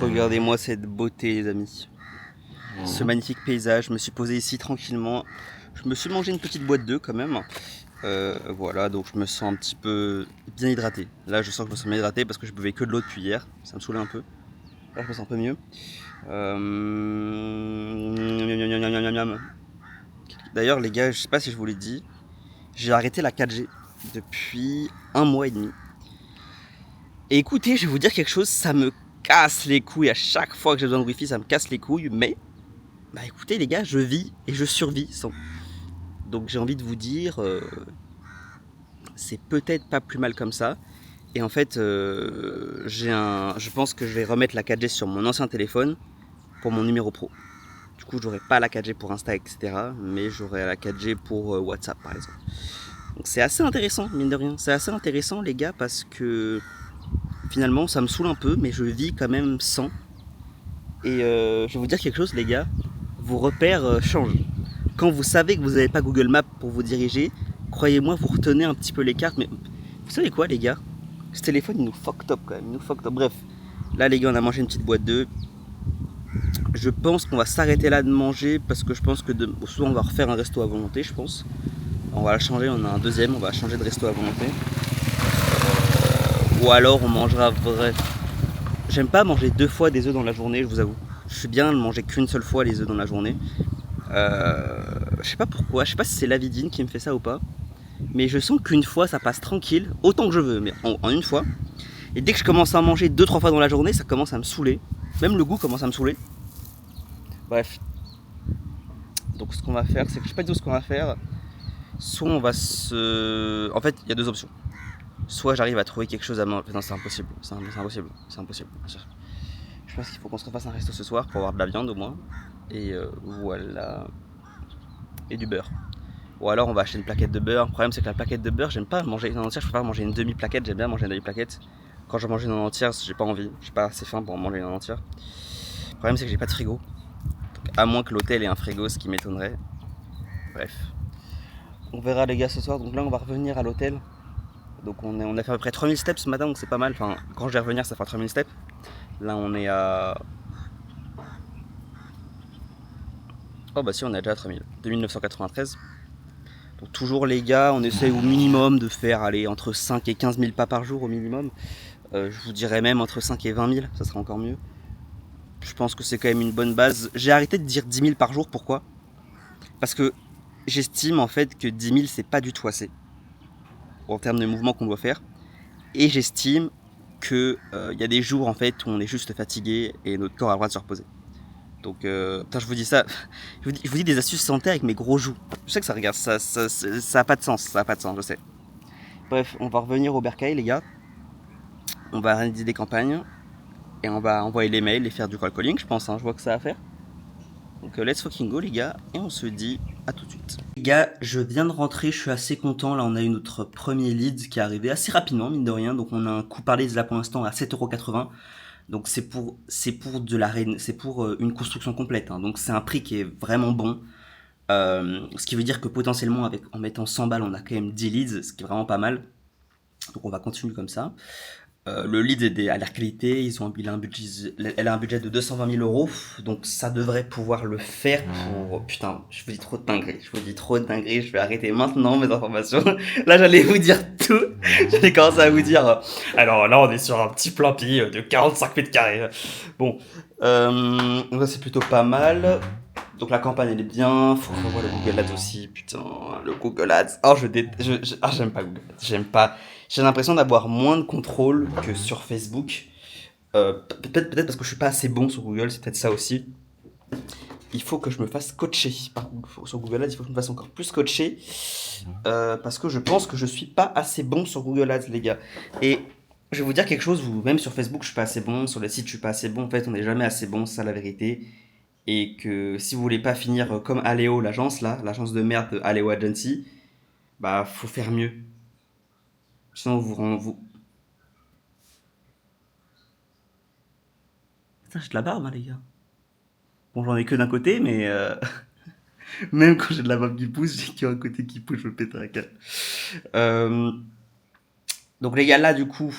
Regardez-moi cette beauté, les amis. Ce magnifique paysage. Je me suis posé ici tranquillement. Je me suis mangé une petite boîte d'œufs quand même. Voilà, donc je me sens un petit peu bien hydraté. Là, je sens que je me sens bien hydraté parce que je buvais que de l'eau depuis hier. Ça me saoulait un peu. Là, je me sens un peu mieux. D'ailleurs, les gars, je sais pas si je vous l'ai dit, j'ai arrêté la 4G depuis 1 mois et demi. Et écoutez, je vais vous dire quelque chose, ça me casse les couilles. À chaque fois que j'ai besoin de Wi-Fi, ça me casse les couilles. Mais, bah écoutez, les gars, je vis et je survis sans. Donc j'ai envie de vous dire, c'est peut-être pas plus mal comme ça. Et en fait, je pense que je vais remettre la 4G sur mon ancien téléphone pour mon numéro pro. Du coup, j'aurai pas la 4G pour Insta, etc. Mais j'aurai la 4G pour WhatsApp, par exemple. Donc c'est assez intéressant, mine de rien. C'est assez intéressant, les gars, parce que finalement, ça me saoule un peu, mais je vis quand même sans. Et je vais vous dire quelque chose, les gars. Vos repères changent. Quand vous savez que vous n'avez pas Google Maps pour vous diriger, croyez-moi, vous retenez un petit peu les cartes. Mais vous savez quoi, les gars? Ce téléphone, il nous fucked up quand même. Il nous fucked up. Bref, là, les gars, on a mangé une petite boîte d'œufs. Je pense qu'on va s'arrêter là de manger parce que je pense que souvent on va refaire un resto à volonté, je pense. On va le changer, on a un deuxième, on va changer de resto à volonté. Ou alors on mangera vrai. J'aime pas manger 2 fois des œufs dans la journée, je vous avoue. Je suis bien de manger qu'une seule fois les œufs dans la journée. Je sais pas pourquoi, je sais pas si c'est l'avidine qui me fait ça ou pas. Mais je sens qu'une fois ça passe tranquille, autant que je veux, mais en une fois. Et dès que je commence à manger 2-3 fois dans la journée, ça commence à me saouler. Même le goût commence à me saouler. Bref. Donc ce qu'on va faire, c'est que je sais pas du tout ce qu'on va faire. Soit on va se... En fait, il y a 2 options. Soit j'arrive à trouver quelque chose à manger. Non, c'est impossible. C'est impossible. C'est impossible. Je pense qu'il faut qu'on se refasse un resto ce soir pour avoir de la viande au moins. Et voilà. Et du beurre. Ou alors on va acheter une plaquette de beurre. Le problème c'est que la plaquette de beurre, j'aime pas manger une entière, je préfère manger une demi-plaquette, j'aime bien manger une demi-plaquette. Quand je mange une entière, j'ai pas envie, j'ai pas assez faim pour en manger une entière. Le problème c'est que j'ai pas de frigo. Donc, à moins que l'hôtel ait un frigo, ce qui m'étonnerait. Bref. On verra les gars ce soir, donc là on va revenir à l'hôtel. Donc on a fait à peu près 3000 steps ce matin, donc c'est pas mal. Enfin, quand je vais revenir, ça fera 3000 steps. Là, on est à... Oh bah si, on est déjà à 3000. 2993. Donc toujours les gars, on essaye au minimum de faire aller entre 5 et 15 000 pas par jour au minimum. Je vous dirais même entre 5 et 20 000, ça sera encore mieux. Je pense que c'est quand même une bonne base. J'ai arrêté de dire 10 000 par jour, pourquoi? Parce que j'estime en fait que 10 000 c'est pas du tout assez en termes de mouvements qu'on doit faire. Et j'estime que y a des jours en fait où on est juste fatigué et notre corps a le droit de se reposer. Donc putain, je vous dis ça, je vous dis des astuces santé avec mes gros joues. Je sais que ça regarde, ça a pas de sens, je sais. Bref, on va revenir au bercail les gars. On va réaliser des campagnes et on va envoyer les mails et faire du call calling, je pense, hein, je vois que ça à faire. Donc let's fucking go les gars, et on se dit à tout de suite. Les gars, je viens de rentrer, je suis assez content. Là on a eu notre premier lead qui est arrivé assez rapidement, mine de rien. Donc on a un coup par lead là pour l'instant à 7,80€. Donc c'est pour une construction complète, hein. Donc c'est un prix qui est vraiment bon. Ce qui veut dire que potentiellement en mettant 100 balles on a quand même 10 leads, ce qui est vraiment pas mal. Donc on va continuer comme ça. Le lead a l'air qualité, elle a un budget de 220 000 euros, donc ça devrait pouvoir le faire pour... Putain, je vous dis trop de dingueries, je vais arrêter maintenant mes informations. Là j'allais vous dire tout, j'allais commencer à vous dire... Alors là on est sur un petit plein pied de 45 mètres carrés. Bon, donc ça c'est plutôt pas mal. Donc la campagne elle est bien, faut revoir le Google Ads aussi, putain, le Google Ads. Oh j'aime pas Google Ads, j'aime pas. J'ai l'impression d'avoir moins de contrôle que sur Facebook. Peut-être parce que je suis pas assez bon sur Google, c'est peut-être ça aussi. Il faut que je me fasse coacher. Sur Google Ads, il faut que je me fasse encore plus coacher. Parce que je pense que je suis pas assez bon sur Google Ads, les gars. Et je vais vous dire quelque chose, même sur Facebook, je suis pas assez bon. Sur les sites, je suis pas assez bon. En fait, on n'est jamais assez bon, c'est ça la vérité. Et que si vous voulez pas finir comme Aléo, l'agence de merde Aléo Agency, bah faut faire mieux. Sinon vous... Putain, j'ai de la barbe, hein, les gars. Bon, j'en ai que d'un côté, mais même quand j'ai de la barbe qui pousse, j'ai qu'un côté qui pousse, je me pète un câble. Donc les gars, là, du coup,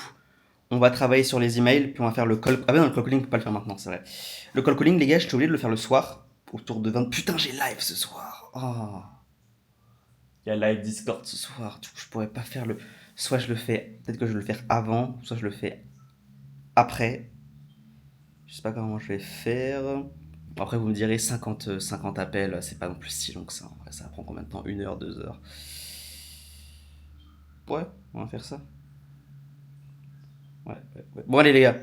on va travailler sur les emails, puis on va faire le call... Ah ben non, le call calling, on peut pas le faire maintenant, c'est vrai. Le call calling, les gars, je suis obligé de le faire le soir, autour de 20... Putain, j'ai live ce soir. Oh. Il y a live Discord ce soir, du coup, je pourrais pas faire le... Soit je le fais, peut-être que je vais le faire avant, soit je le fais après. Je sais pas comment je vais faire. Après, vous me direz 50 appels, c'est pas non plus si long que ça. En vrai, ça prend combien de temps? 1 heure, 2 heures? Ouais, on va faire ça. Ouais. Bon, allez, les gars.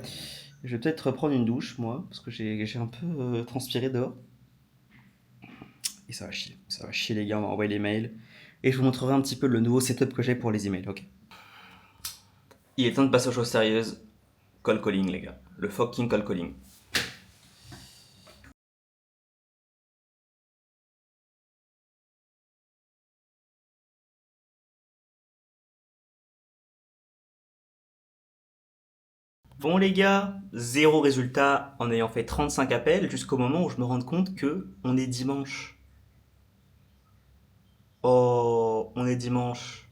Je vais peut-être reprendre une douche, moi, parce que j'ai un peu transpiré dehors. Et ça va chier. Ça va chier, les gars. On va envoyer les mails. Et je vous montrerai un petit peu le nouveau setup que j'ai pour les emails, ok? Il est temps de passer aux choses sérieuses. Call calling, les gars. Le fucking call calling. Bon les gars, zéro résultat en ayant fait 35 appels jusqu'au moment où je me rends compte que on est dimanche. Oh, on est dimanche.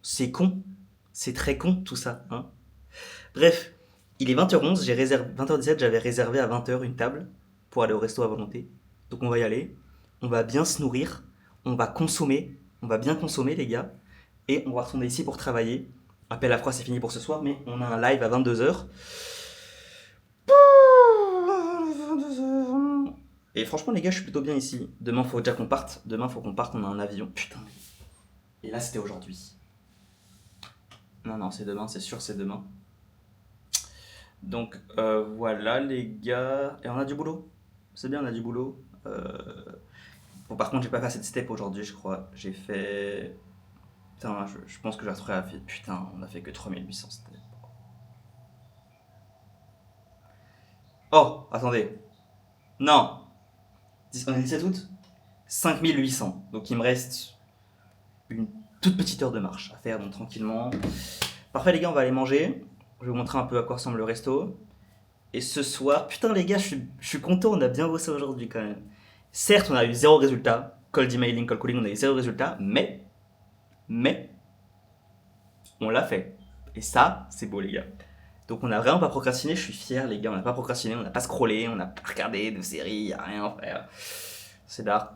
C'est con. C'est très con tout ça, hein. Bref, il est 20h11, 20h17, j'avais réservé à 20h une table pour aller au resto à volonté. Donc on va y aller, on va bien se nourrir, on va consommer, on va bien consommer les gars, et on va retourner ici pour travailler. Appel à froid, c'est fini pour ce soir, mais on a un live à 22h. Et franchement les gars, je suis plutôt bien ici. Demain faut déjà qu'on parte, on a un avion. Putain. Et là c'était aujourd'hui. Non, c'est demain, c'est sûr, c'est demain. Donc voilà les gars. Et on a du boulot. C'est bien, on a du boulot. Bon, par contre, j'ai pas fait assez de steps aujourd'hui, je crois. J'ai fait. Putain, je pense que j'ai retrouvé la fille. Putain, on a fait que 3800 steps. Oh, attendez. Non. On est 17 août 5800. Donc il me reste une toute petite heure de marche à faire, donc tranquillement. Parfait les gars, on va aller manger. Je vais vous montrer un peu à quoi ressemble le resto. Et ce soir, putain les gars, je suis content, on a bien bossé aujourd'hui quand même. Certes, on a eu zéro résultat. Cold emailing, call calling, on a eu zéro résultat. Mais, on l'a fait. Et ça, c'est beau, les gars. Donc on n'a vraiment pas procrastiné, je suis fier, les gars, on n'a pas procrastiné, on n'a pas scrollé, on n'a pas regardé de séries, y a rien, frère. C'est d'art.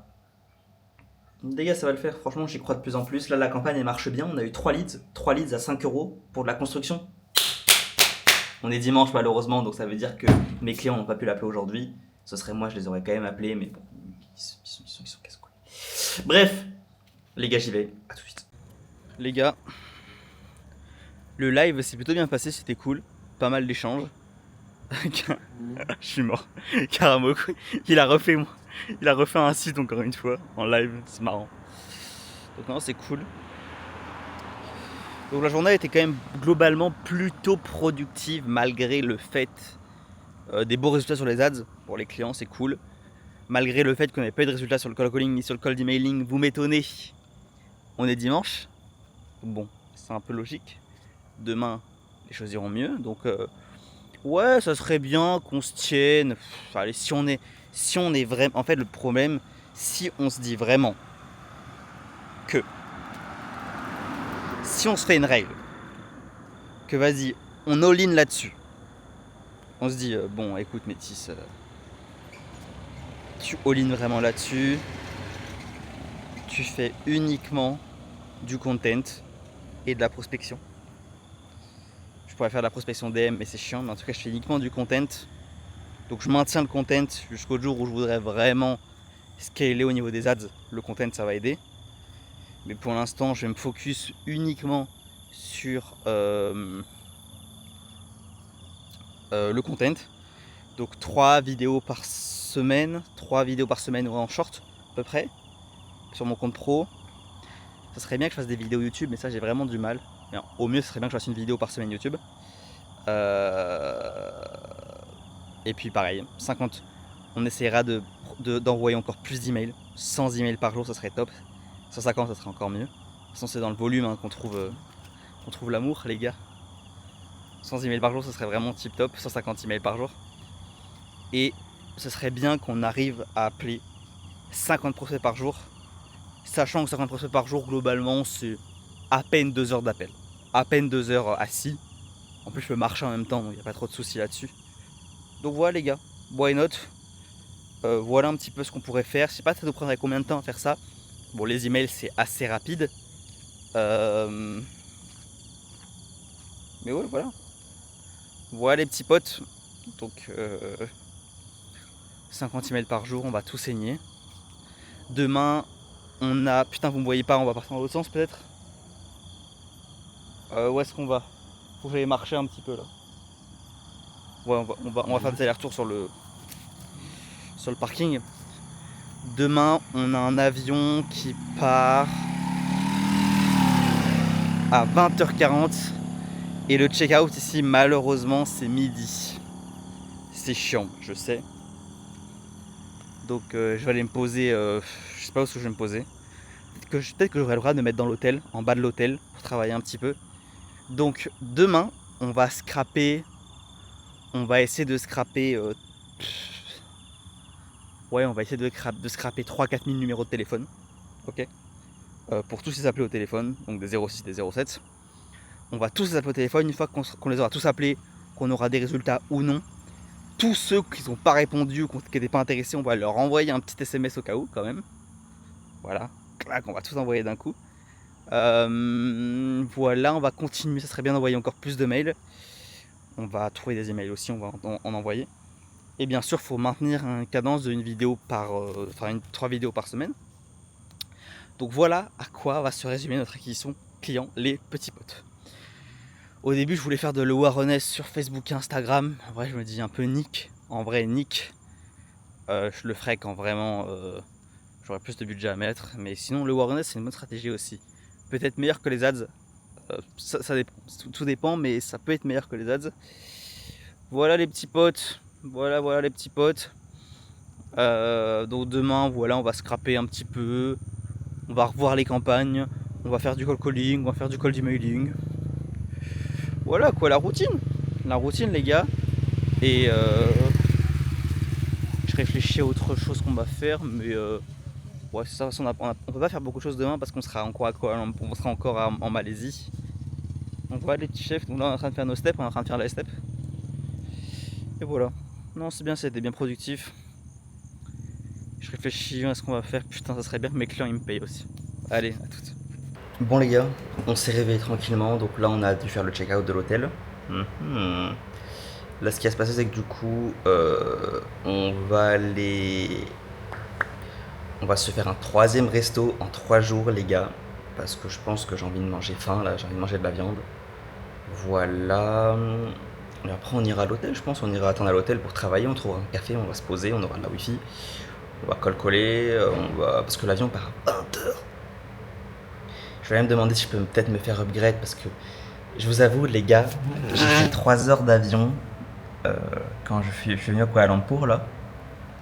Les gars, ça va le faire, franchement, j'y crois de plus en plus. Là, la campagne, elle marche bien, on a eu 3 leads à 5 euros pour de la construction. On est dimanche, malheureusement, donc ça veut dire que mes clients n'ont pas pu l'appeler aujourd'hui. Ce serait moi, je les aurais quand même appelés, mais bon, ils sont casse-couilles. Bref, les gars, j'y vais, à tout de suite. Les gars, le live s'est plutôt bien passé, c'était cool. Pas mal d'échanges. Je suis mort. Karamoko, il a refait un site encore une fois en live, c'est marrant. Donc non, c'est cool. Donc la journée était quand même globalement plutôt productive malgré le fait des beaux résultats sur les ads pour les clients, c'est cool. Malgré le fait qu'on n'ait pas eu de résultats sur le call calling ni sur le cold emailing, vous m'étonnez. On est dimanche. Bon, c'est un peu logique. Demain, les choses iront mieux. Donc ouais, ça serait bien qu'on se tienne. Allez, si on est vraiment. En fait, le problème, si on se dit vraiment que. Si on se fait une règle, que vas-y, on all-in là-dessus. On se dit, bon, écoute, Métis, tu all-in vraiment là-dessus. Tu fais uniquement du content et de la prospection. Je pourrais faire de la prospection DM, mais c'est chiant. Mais en tout cas, je fais uniquement du content. Donc, je maintiens le content jusqu'au jour où je voudrais vraiment scaler au niveau des ads. Le content, ça va aider. Mais pour l'instant, je vais me focus uniquement sur le content. Donc 3 vidéos par semaine ou en short à peu près sur mon compte pro. Ça serait bien que je fasse des vidéos YouTube, mais ça j'ai vraiment du mal. Mais au mieux, ce serait bien que je fasse une vidéo par semaine YouTube. Et puis pareil, 50. On essaiera d'envoyer encore plus d'emails. 100 emails par jour, ça serait top. 150, ça serait encore mieux. De toute façon, c'est dans le volume hein, qu'on trouve l'amour, les gars. 100 emails par jour, ça serait vraiment tip top. 150 emails par jour. Et ce serait bien qu'on arrive à appeler 50 prospects par jour. Sachant que 50 prospects par jour, globalement, c'est à peine 2 heures d'appel. À peine 2 heures assis. En plus, je peux marcher en même temps, donc il n'y a pas trop de soucis là-dessus. Donc voilà, les gars. Why not ? Voilà un petit peu ce qu'on pourrait faire. Je sais pas, ça nous prendrait combien de temps à faire ça. Bon, les emails, c'est assez rapide. Mais ouais, voilà. Voilà les petits potes. Donc, 50 emails par jour, on va tout saigner. Demain, on a... Putain, vous me voyez pas, on va partir dans l'autre sens peut-être. Où est-ce qu'on va ? Faut que j'aille marcher un petit peu là. Ouais, on va faire des allers-retours sur le parking. Demain, on a un avion qui part à 20h40 et le check-out ici, malheureusement, c'est midi. C'est chiant, je sais. Donc, je vais aller me poser. Je sais pas où je vais me poser. Peut-être que j'aurai le droit de me mettre dans l'hôtel, en bas de l'hôtel, pour travailler un petit peu. Donc, demain, on va scraper. On va essayer de scraper. Ouais, on va essayer de scraper 3-4 000 numéros de téléphone. Ok. Pour tous les appeler au téléphone, donc des 06, des 07. On va tous les appeler au téléphone. Une fois qu'on les aura tous appelés, qu'on aura des résultats ou non, tous ceux qui n'ont pas répondu ou qui n'étaient pas intéressés, on va leur envoyer un petit SMS au cas où quand même. Voilà. Clac, on va tous envoyer d'un coup. Voilà, on va continuer. Ça serait bien d'envoyer encore plus de mails. On va trouver des emails aussi, on va en envoyer. Et bien sûr, il faut maintenir une cadence d'une vidéo par... 3 vidéos par semaine. Donc voilà à quoi va se résumer notre acquisition client, les petits potes. Au début, je voulais faire de l'awareness sur Facebook et Instagram. En vrai, je me dis un peu nick. En vrai, nick. Je le ferai quand vraiment j'aurai plus de budget à mettre. Mais sinon, le awareness, c'est une bonne stratégie aussi. Peut-être meilleur que les ads. Ça dépend. Tout dépend, mais ça peut être meilleur que les ads. Voilà les petits potes. Voilà les petits potes. Donc demain, voilà, on va scraper un petit peu. On va revoir les campagnes. On va faire du cold calling. On va faire du cold emailing. Voilà quoi, la routine. La routine, les gars. Et je réfléchis à autre chose qu'on va faire. Mais ouais, c'est ça. On peut pas faire beaucoup de choses demain parce qu'on sera encore en Malaisie. Donc voilà les petits chefs, donc là on est en train de faire nos steps, on est en train de faire la step. Et voilà. Non c'est bien, c'était bien productif. Je réfléchis à ce qu'on va faire, putain ça serait bien que mes clients ils me payent aussi. Allez, à toutes. Bon les gars, on s'est réveillé tranquillement, donc là on a dû faire le check-out de l'hôtel. Là ce qui va se passer c'est que du coup on va se faire un 3e resto en 3 jours les gars. Parce que je pense que j'ai envie de manger faim là, j'ai envie de manger de la viande. Voilà. Et après on ira à l'hôtel, je pense, on ira attendre à l'hôtel pour travailler, on trouvera un café, on va se poser, on aura de la wifi. On va coller, parce que l'avion part à 20h. Je vais même demander si je peux peut-être me faire upgrade parce que je vous avoue les gars, j'ai fait 3 heures d'avion quand je suis venu à Kuala Lumpur là.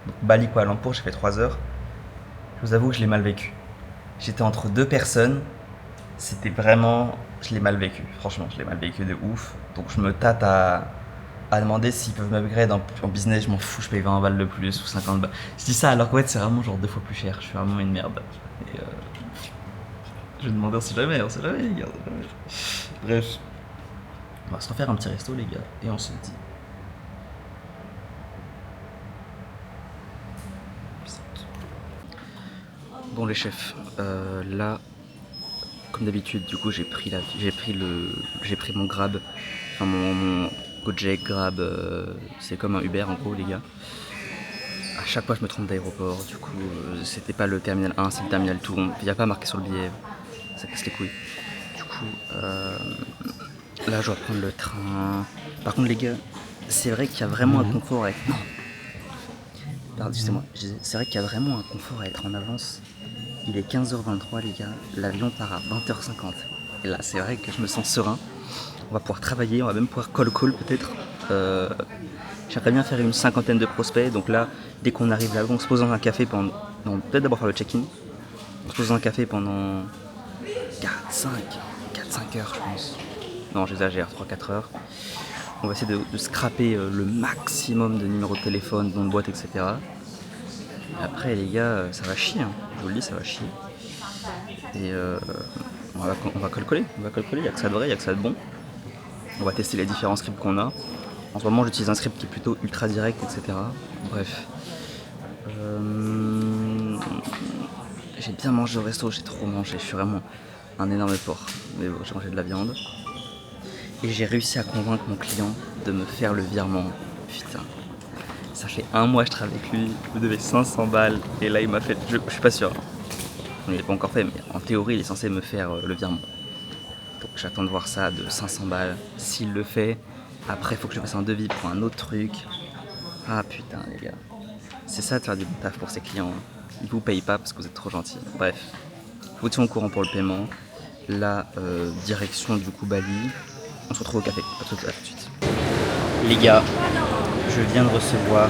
Donc Bali Kuala Lumpur, j'ai fait 3 heures. Je vous avoue que je l'ai mal vécu. J'étais entre 2 personnes, c'était vraiment, je l'ai mal vécu, franchement je l'ai mal vécu de ouf. Donc je me tâte à demander s'ils peuvent m'upgrade en business, je m'en fous, je paye 20 balles de plus ou 50 balles. Je dis ça alors qu'en fait c'est vraiment genre 2 fois plus cher, je suis vraiment une merde. Et je vais demander on sait jamais les gars. Bref, on va se refaire un petit resto les gars et on se dit. Bon les chefs, là, comme d'habitude, du coup j'ai pris mon Grab, enfin mon Gojek Grab, c'est comme un Uber en gros les gars. À chaque fois je me trompe d'aéroport, du coup c'était pas le terminal 1, c'est le terminal 2, il n'y a pas marqué sur le billet, ça casse les couilles. Du coup, là je dois prendre le train. Par contre les gars, c'est vrai qu'il y a vraiment un confort à être... Non. Pardon, excusez-moi, c'est vrai qu'il y a vraiment un confort à être en avance. Il est 15h23 les gars, l'avion part à 20h50. Et là c'est vrai que je me sens serein. On va pouvoir travailler, on va même pouvoir call peut-être. J'aimerais bien faire une 50aine de prospects. Donc là, dès qu'on arrive là-bas, on se pose dans un café pendant... Non, peut-être d'abord faire le check-in. On se pose dans un café pendant 4-5 heures je pense. Non j'exagère, 3-4 heures. On va essayer de scraper le maximum de numéros de téléphone, de boîte, etc. Et après les gars, ça va chier, hein. Je vous le dis, ça va chier. Et on va coller, il n'y a que ça de vrai, il n'y a que ça de bon. On va tester les différents scripts qu'on a. En ce moment j'utilise un script qui est plutôt ultra direct, etc. Bref. J'ai bien mangé au resto, j'ai trop mangé, je suis vraiment un énorme porc. Mais bon, j'ai mangé de la viande. Et j'ai réussi à convaincre mon client de me faire le virement. Putain. Ça fait 1 mois que je travaille avec lui, je me devais 500 balles. Et là il m'a fait, je suis pas sûr. Il ne l'a pas encore fait, mais en théorie il est censé me faire le virement. Donc j'attends de voir ça de 500 balles. S'il le fait, après il faut que je fasse un devis pour un autre truc. Ah putain les gars. C'est ça de faire du bon taf pour ses clients. Ils vous payent pas parce que vous êtes trop gentils. Bref, je vous tiens au courant pour le paiement. Là, direction du coup Bali. On se retrouve au café. À tout de suite. Les gars, je viens de recevoir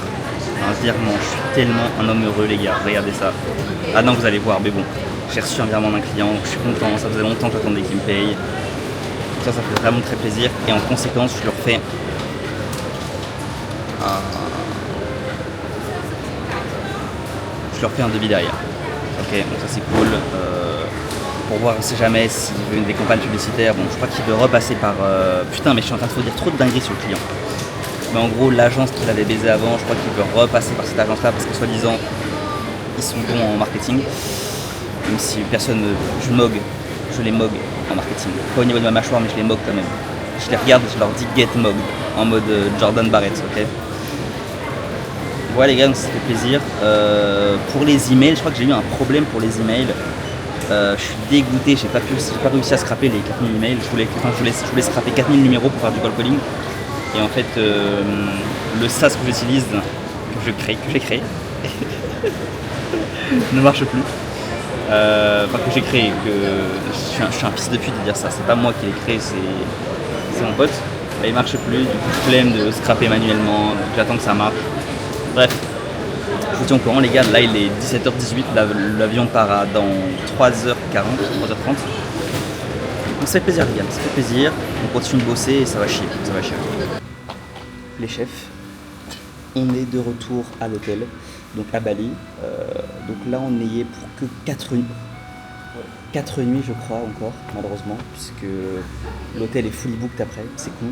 un virement. Je suis tellement un homme heureux les gars. Regardez ça. Ah non, vous allez voir, mais bon. J'ai reçu un virement d'un client. Je suis content. Ça faisait longtemps que j'attendais qu'il me paye. Ça fait vraiment très plaisir. Et en conséquence, je leur fais un devis derrière. Ok, donc ça c'est cool. Pour voir, on sait jamais s'il veut des campagnes publicitaires. Bon, je crois qu'il veut repasser par... Putain, mais je suis en train de vous dire trop de dingueries sur le client. Mais en gros, l'agence qu'il avait baisé avant, je crois qu'il veut repasser par cette agence-là parce que soi-disant, ils sont bons en marketing. Même si personne... Je les mogue en marketing. Pas au niveau de ma mâchoire, mais je les mogue quand même. Je les regarde et je leur dis get mog en mode Jordan Barrett, ok. Voilà les gars, donc ça fait plaisir. Pour les emails, je crois que j'ai eu un problème pour les emails. Je suis dégoûté, j'ai pas réussi à scraper les 4000 emails. Je voulais scraper 4000 numéros pour faire du call calling. Et en fait, le SaaS que j'utilise, que j'ai créé, ne marche plus. Enfin que j'ai créé, que je suis un fils de pute de dire ça. C'est pas moi qui l'ai créé, c'est mon pote. Et il marche plus, du coup flemme de scraper manuellement, donc j'attends que ça marche. Bref, je vous tiens au courant les gars, là il est 17h18, l'avion part dans 3h40, 3h30. Donc ça fait plaisir les gars, ça fait plaisir, on continue de bosser et ça va chier, Les chefs, on est de retour à l'hôtel, donc à Bali. Donc là on y est pour que 4 nuits. 4 nuits je crois encore, malheureusement, puisque l'hôtel est fully booked après, c'est con.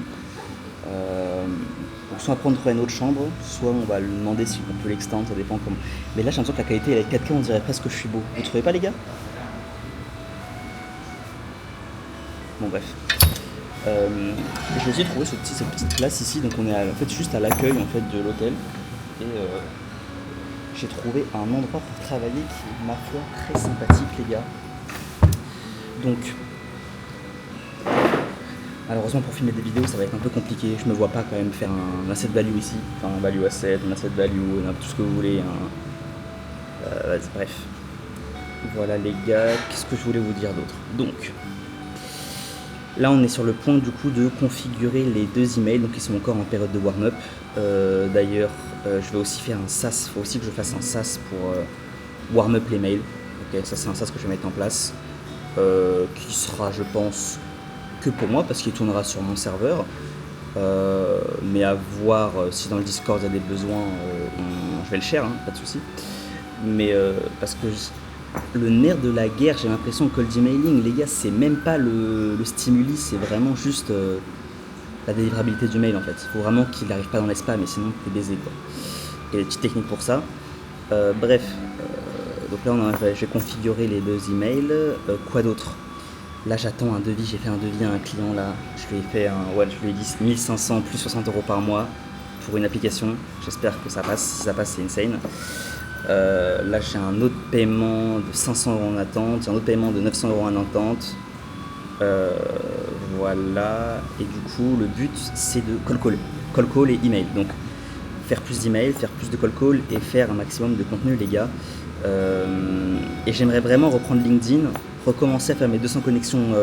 Donc soit après on trouve une autre chambre, soit on va lui demander si on peut l'extendre, ça dépend comment. Mais là j'ai l'impression que la qualité elle est 4K, on dirait presque que je suis beau. Vous trouvez pas les gars? Bon bref. J'ai aussi trouvé cette petite place ici, donc on est en fait juste à l'accueil en fait de l'hôtel. Et j'ai trouvé un endroit pour travailler qui est ma foi très sympathique les gars. Donc malheureusement pour filmer des vidéos ça va être un peu compliqué, je me vois pas quand même faire un asset value ici, enfin un value asset, un asset value, tout ce que vous voulez. Bref. Voilà les gars, qu'est-ce que je voulais vous dire d'autre? Donc là on est sur le point du coup de configurer les deux emails, donc ils sont encore en période de warm-up. D'ailleurs je vais aussi faire un SaaS, il faut aussi que je fasse un SaaS pour warm-up les mails. Ok, ça c'est un SaaS que je vais mettre en place, qui sera je pense que pour moi parce qu'il tournera sur mon serveur, mais à voir si dans le Discord il y a des besoins, je vais le share, pas de souci. Mais parce que le nerf de la guerre, j'ai l'impression que cold emailing, les gars, c'est même pas le stimuli, c'est vraiment juste la délivrabilité du mail en fait. Il faut vraiment qu'il n'arrive pas dans les spams, mais sinon t'es baisé quoi. Il y a des petites techniques pour ça. Donc là j'ai configuré les deux emails. Quoi d'autre? Là j'attends un devis, j'ai fait un devis à un client là. Je lui ai dit 1500 plus 60 € par mois pour une application. J'espère que ça passe. Si ça passe, c'est insane. Là j'ai un autre paiement de 500 € en attente, un autre paiement de 900 € en attente. Voilà. Et du coup le but c'est de call call et email. Donc faire plus d'emails, faire plus de call call et faire un maximum de contenu les gars. Et j'aimerais vraiment reprendre LinkedIn, recommencer à faire mes 200 connexions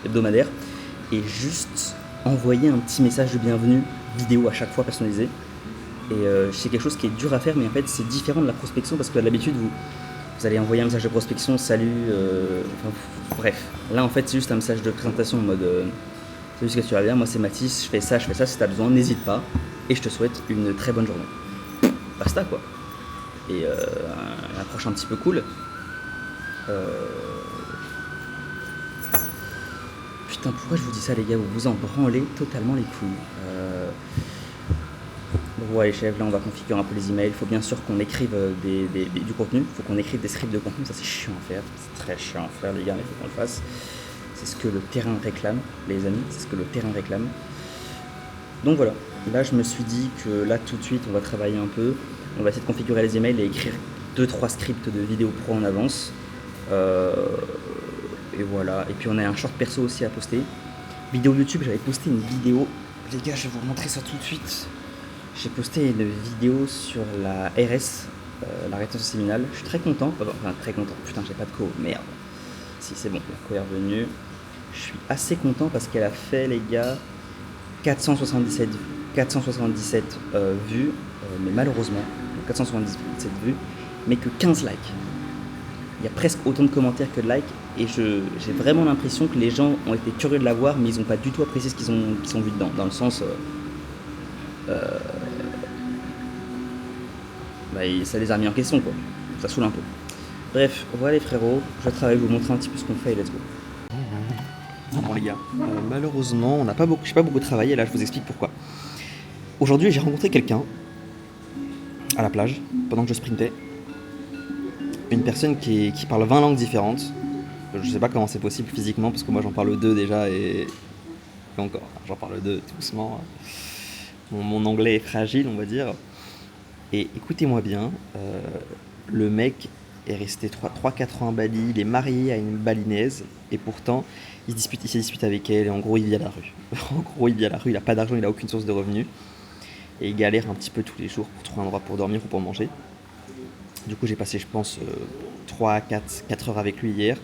hebdomadaires et juste envoyer un petit message de bienvenue vidéo à chaque fois personnalisé. Et c'est quelque chose qui est dur à faire, mais en fait c'est différent de la prospection parce que d'habitude vous allez envoyer un message de prospection, salut, bref. Là en fait c'est juste un message de présentation en mode salut, ce que tu vas bien, moi c'est Mathis, je fais ça, si tu as besoin, n'hésite pas et je te souhaite une très bonne journée. Basta quoi. Et une approche un petit peu cool. Putain, pourquoi je vous dis ça les gars, vous vous en branlez totalement les couilles. Bon, ouais les chefs, là on va configurer un peu les emails. Il faut bien sûr qu'on écrive du contenu, il faut qu'on écrive des scripts de contenu, ça c'est chiant à faire, c'est très chiant à faire les gars, mais il faut qu'on le fasse. C'est ce que le terrain réclame, les amis, c'est ce que le terrain réclame. Donc voilà, là je me suis dit que là tout de suite on va travailler un peu. On va essayer de configurer les emails et écrire 2-3 scripts de vidéo pro en avance. Et voilà. Et puis on a un short perso aussi à poster. Vidéo YouTube, j'avais posté une vidéo. Les gars, je vais vous montrer ça tout de suite. J'ai posté une vidéo sur la RS, la rétention séminale. Je suis très content. Enfin, très content. Putain, j'ai pas de co. Merde. Si, c'est bon. La co est revenue. Je suis assez content parce qu'elle a fait, les gars, 477 vues. Mais malheureusement, 477 vues, mais que 15 likes. Il y a presque autant de commentaires que de likes, et j'ai vraiment l'impression que les gens ont été curieux de la voir, mais ils n'ont pas du tout apprécié ce qu'ils ont vu dedans, dans le sens... ça les a mis en question, quoi. Ça saoule un peu. Bref, voilà les frérots, je travaille, vous montrer un petit peu ce qu'on fait, et let's go. Bon les gars, malheureusement, j'ai pas beaucoup travaillé, là je vous explique pourquoi. Aujourd'hui, j'ai rencontré quelqu'un à la plage, pendant que je sprintais. Une personne qui parle 20 langues différentes. Je sais pas comment c'est possible physiquement, parce que moi j'en parle 2 déjà, et encore, j'en parle 2 tout doucement. Mon anglais est fragile, on va dire. Et écoutez-moi bien, le mec est resté 3-4 ans à Bali, il est marié à une balinaise, et pourtant il se dispute avec elle, et en gros il vit à la rue. Il a pas d'argent, il a aucune source de revenus. Et il galère un petit peu tous les jours pour trouver un endroit pour dormir ou pour manger. Du coup j'ai passé je pense 3-4 heures avec lui hier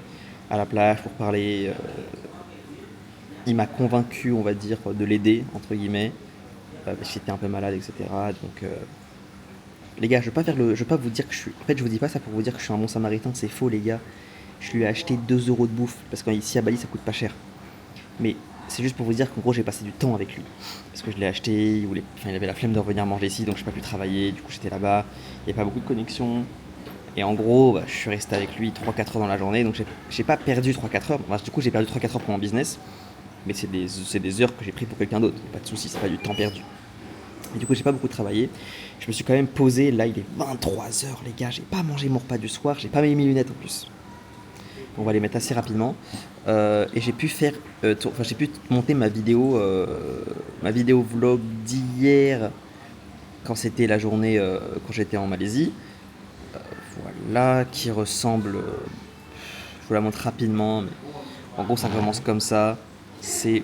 à la plage pour parler. Il m'a convaincu, on va dire, de l'aider entre guillemets, parce que j'étais un peu malade, etc. Donc les gars, je vais pas vous dire que je vous dis pas ça pour vous dire que je suis un bon samaritain, c'est faux les gars. Je lui ai acheté 2 € de bouffe parce qu'ici à Bali ça coûte pas cher. Mais c'est juste pour vous dire qu'en gros j'ai passé du temps avec lui. Parce que je l'ai acheté, il avait la flemme de revenir manger ici, donc j'ai pas pu travailler, du coup j'étais là-bas, il n'y avait pas beaucoup de connexion. Et en gros, je suis resté avec lui 3-4 heures dans la journée, donc j'ai pas perdu 3-4 heures. Enfin, du coup, j'ai perdu 3-4 heures pour mon business, mais c'est des heures que j'ai pris pour quelqu'un d'autre. Pas de soucis, c'est pas du temps perdu. Et du coup, j'ai pas beaucoup travaillé. Je me suis quand même posé. Là, il est 23 heures, les gars. J'ai pas mangé mon repas du soir. J'ai pas mis mes lunettes en plus. On va les mettre assez rapidement. Et j'ai pu faire. J'ai pu monter ma vidéo vlog d'hier quand c'était la journée quand j'étais en Malaisie. Voilà, qui ressemble. Je vous la montre rapidement. Mais en gros, ça commence comme ça. C'est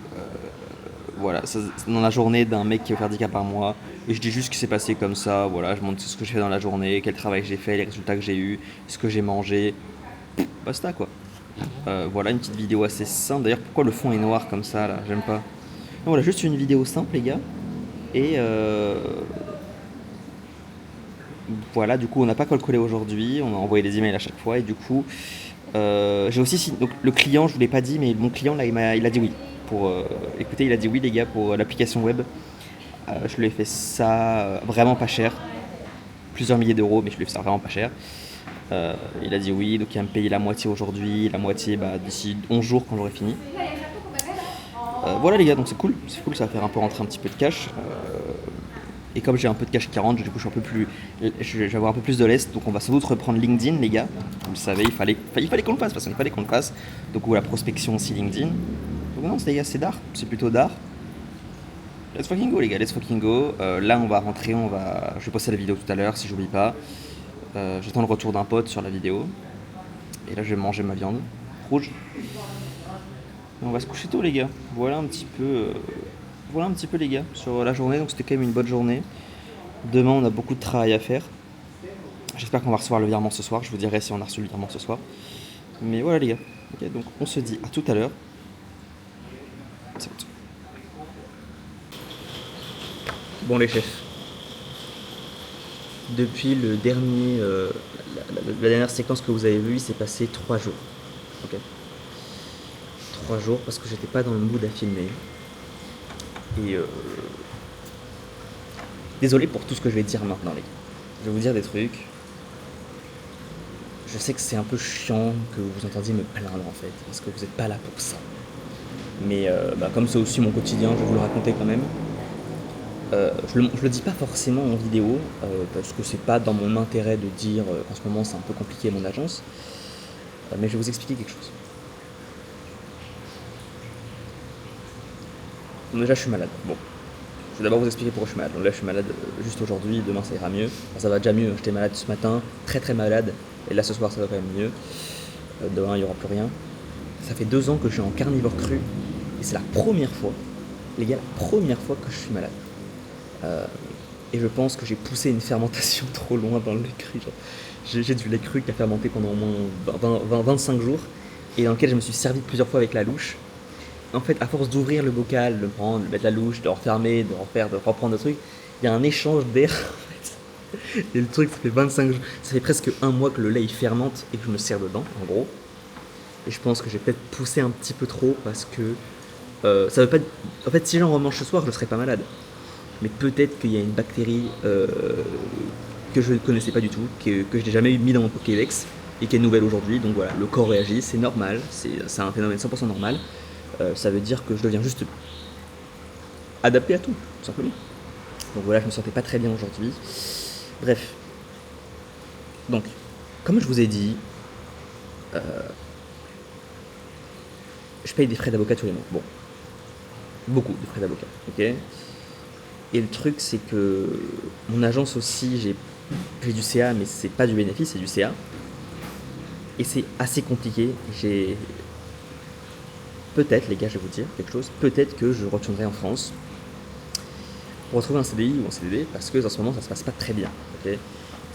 voilà, dans la journée d'un mec qui veut faire 10K par mois. Et je dis juste ce qui s'est passé comme ça. Voilà, je montre ce que j'ai fait dans la journée, quel travail j'ai fait, les résultats que j'ai eu, ce que j'ai mangé. Basta quoi. Voilà, une petite vidéo assez simple. D'ailleurs, pourquoi le fond est noir comme ça là? J'aime pas. Non, voilà, juste une vidéo simple, les gars. Et voilà, du coup, on n'a pas call collé aujourd'hui. On a envoyé des emails à chaque fois. Et du coup, j'ai aussi. Donc, le client, je vous l'ai pas dit, mais mon client là, il a dit oui. Écoutez, il a dit oui, les gars, pour l'application web. Je lui ai fait ça vraiment pas cher. Plusieurs milliers d'euros, mais je lui ai fait ça vraiment pas cher. Il a dit oui, donc il va me payer la moitié aujourd'hui, la moitié d'ici 11 jours quand j'aurai fini. Voilà les gars, donc c'est cool, ça va faire un peu rentrer un petit peu de cash. Et comme j'ai un peu de cash qui rentre, du coup je vais avoir un peu plus de l'est, donc on va sans doute reprendre LinkedIn les gars. Vous le savez, il fallait qu'on le fasse, de toute façon il fallait qu'on le fasse. Donc la prospection aussi LinkedIn. Donc non, les gars, c'est d'art, c'est plutôt d'art. Let's fucking go les gars, let's fucking go. Là on va rentrer, je vais poster la vidéo tout à l'heure si j'oublie pas. J'attends le retour d'un pote sur la vidéo. Et là je vais manger ma viande rouge. Et on va se coucher tôt les gars. Voilà un petit peu les gars sur la journée. Donc c'était quand même une bonne journée. Demain on a beaucoup de travail à faire. J'espère qu'on va recevoir le virement ce soir. Je vous dirai si on a reçu le virement ce soir. Mais voilà les gars. Okay, donc on se dit à tout à l'heure. Bon les chefs. Depuis le dernier, la dernière séquence que vous avez vue, il s'est passé 3 jours. Ok. 3 jours parce que j'étais pas dans le mood à filmer. Et désolé pour tout ce que je vais dire maintenant les gars. Je vais vous dire des trucs. Je sais que c'est un peu chiant que vous entendiez me plaindre en fait, parce que vous n'êtes pas là pour ça. Mais comme c'est aussi mon quotidien, je vais vous le raconter quand même. Je le dis pas forcément en vidéo, parce que c'est pas dans mon intérêt de dire qu'en ce moment c'est un peu compliqué mon agence. Mais je vais vous expliquer quelque chose. Donc déjà je suis malade. Bon. Je vais d'abord vous expliquer pourquoi je suis malade. Donc là je suis malade juste aujourd'hui, demain ça ira mieux. Enfin, ça va déjà mieux, j'étais malade ce matin, très très malade. Et là ce soir ça va quand même mieux. Demain il n'y aura plus rien. Ça fait 2 ans que je suis en carnivore cru. Et c'est la première fois, les gars, la première fois que je suis malade. Et je pense que j'ai poussé une fermentation trop loin dans le lait cru. J'ai du lait cru qui a fermenté pendant au moins 25 jours et dans lequel je me suis servi plusieurs fois avec la louche. En fait, à force d'ouvrir le bocal, de prendre, de mettre la louche, de refermer, de reprendre le truc, il y a un échange d'air. En fait. Et le truc, ça fait 25 jours. Ça fait presque 1 mois que le lait il fermente et que je me sers dedans, en gros. Et je pense que j'ai peut-être poussé un petit peu trop parce que ça veut pas. En fait, si j'en remange ce soir, je serais pas malade. Mais peut-être qu'il y a une bactérie que je ne connaissais pas du tout, que je n'ai jamais mis dans mon Pokédex et qui est nouvelle aujourd'hui. Donc voilà, le corps réagit, c'est normal, c'est un phénomène 100% normal. Ça veut dire que je deviens juste adapté à tout simplement. Donc voilà, je me sentais pas très bien aujourd'hui. Bref. Donc, comme je vous ai dit, je paye des frais d'avocat tous les mois. Bon, beaucoup de frais d'avocat, ok. Et le truc, c'est que mon agence aussi, j'ai du CA, mais c'est pas du bénéfice, c'est du CA. Et c'est assez compliqué. Peut-être, les gars, je vais vous dire quelque chose, peut-être que je retournerai en France pour retrouver un CDI ou un CDD, parce que en ce moment, ça se passe pas très bien. Okay.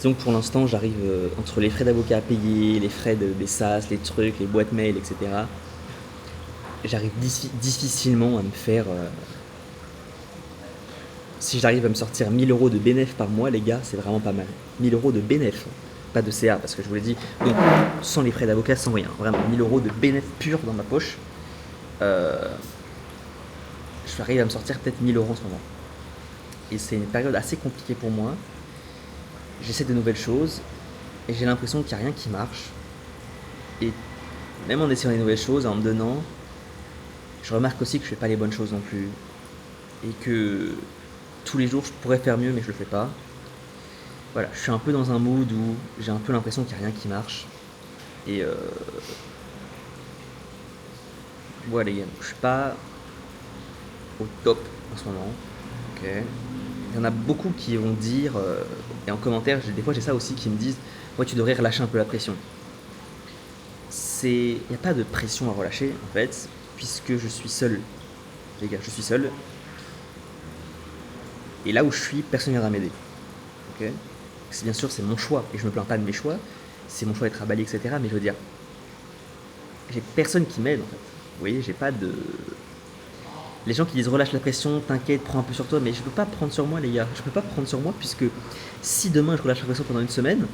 Donc pour l'instant, j'arrive entre les frais d'avocat à payer, les frais des SAS, les trucs, les boîtes mail, etc. J'arrive difficilement à me faire... Si j'arrive à me sortir 1000 € de bénéf par mois, les gars, c'est vraiment pas mal. 1000 € de bénéf, pas de CA, parce que je vous l'ai dit, donc, sans les frais d'avocat, sans rien. Vraiment, 1000 € de bénéf pur dans ma poche. Je arrive à me sortir peut-être 1000 € en ce moment. Et c'est une période assez compliquée pour moi. J'essaie de nouvelles choses. et j'ai l'impression qu'il n'y a rien qui marche. Et même en essayant des nouvelles choses, en me donnant, je remarque aussi que je fais pas les bonnes choses non plus. Et que tous les jours, je pourrais faire mieux, mais je le fais pas. Voilà, je suis un peu dans un mood où j'ai un peu l'impression qu'il n'y a rien qui marche. Et voilà, les gars, je suis pas au top en ce moment. Ok. Il y en a beaucoup qui vont dire, et en commentaire, des fois j'ai ça aussi, qui me disent ouais, tu devrais relâcher un peu la pression. Il n'y a pas de pression à relâcher en fait, puisque je suis seul. Les gars, je suis seul. Et là où je suis, personne ne viendra m'aider. Ok. Bien sûr, c'est mon choix, et je me plains pas de mes choix. C'est mon choix d'être à Bali, etc. Mais je veux dire, j'ai personne qui m'aide en fait. Vous voyez, j'ai pas de. Les gens qui disent relâche la pression, t'inquiète, prends un peu sur toi, mais je peux pas prendre sur moi, les gars. Je peux pas prendre sur moi, puisque si demain je relâche la pression pendant une semaine,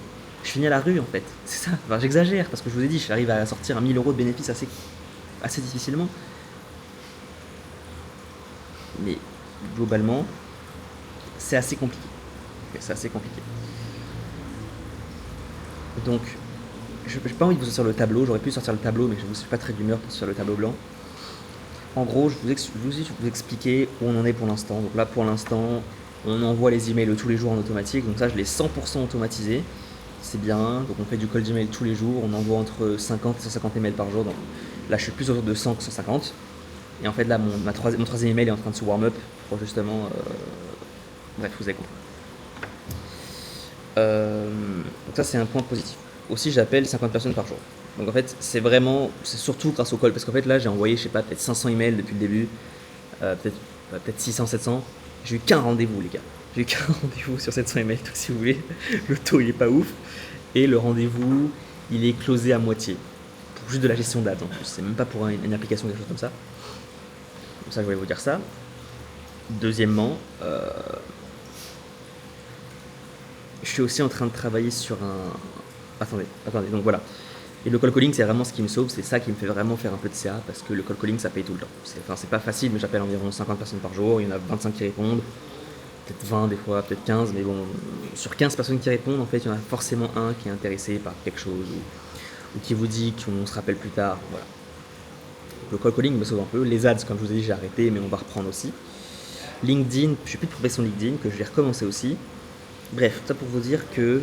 je finis à la rue en fait. C'est ça. Enfin, j'exagère, parce que je vous ai dit, j'arrive à sortir à 1000 euros de bénéfices assez difficilement. Mais globalement, c'est assez compliqué. C'est assez compliqué. Donc, j'ai pas envie de vous sortir le tableau. J'aurais pu sortir le tableau, mais je ne suis pas très d'humeur pour sortir le tableau blanc. En gros, je vous expliquer où on en est pour l'instant. Donc là, pour l'instant, on envoie les emails tous les jours en automatique. Donc ça, je l'ai 100% automatisé. C'est bien. Donc on fait du cold email tous les jours. On envoie entre 50 et 150 emails par jour. Donc là, je suis plus autour de 100 que 150. Et en fait, là, mon troisième email est en train de se warm up pour justement... Bref, vous avez compris. Donc ça, c'est un point positif. Aussi, j'appelle 50 personnes par jour. Donc en fait, c'est surtout grâce au call. Parce qu'en fait, là, j'ai envoyé, je sais pas, peut-être 500 emails depuis le début. Peut-être 600, 700. J'ai eu qu'un rendez-vous, les gars. J'ai eu qu'un rendez-vous sur 700 emails, donc si vous voulez. Le taux, il est pas ouf. Et le rendez-vous, il est closé à moitié. Pour juste de la gestion d'ads en plus. C'est même pas pour une application ou quelque chose comme ça. Donc ça, je voulais vous dire ça. Deuxièmement, je suis aussi en train de travailler sur un... Attendez, donc voilà. Et le call calling, c'est vraiment ce qui me sauve, c'est ça qui me fait vraiment faire un peu de CA, parce que le call calling, ça paye tout le temps. C'est pas facile, mais j'appelle environ 50 personnes par jour, il y en a 25 qui répondent, peut-être 20 des fois, peut-être 15, mais bon, sur 15 personnes qui répondent, en fait, il y en a forcément un qui est intéressé par quelque chose, ou qui vous dit qu'on se rappelle plus tard, voilà. Le call calling me sauve un peu. Les ads, comme je vous ai dit, j'ai arrêté, mais on va reprendre aussi. LinkedIn, je suis plus de profession LinkedIn, que je vais recommencer aussi. Bref, ça pour vous dire que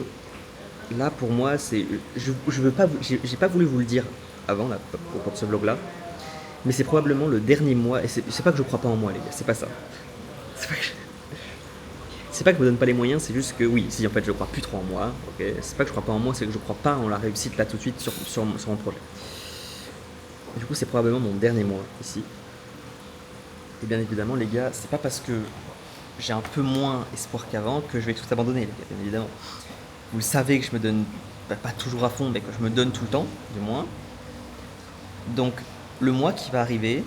là, pour moi, c'est, je veux pas, j'ai pas voulu vous le dire avant, là, pour ce vlog-là, mais c'est probablement le dernier mois, et c'est pas que je crois pas en moi, les gars, c'est pas ça. C'est pas que je me donne pas les moyens, c'est juste que oui, si en fait je crois plus trop en moi, ok, c'est pas que je crois pas en moi, c'est que je crois pas en la réussite là tout de suite sur mon projet. Du coup, c'est probablement mon dernier mois ici. Et bien évidemment, les gars, c'est pas parce que j'ai un peu moins espoir qu'avant que je vais tout abandonner, les gars, bien évidemment. Vous le savez que je me donne, pas toujours à fond, mais que je me donne tout le temps, du moins. Donc, le mois qui va arriver,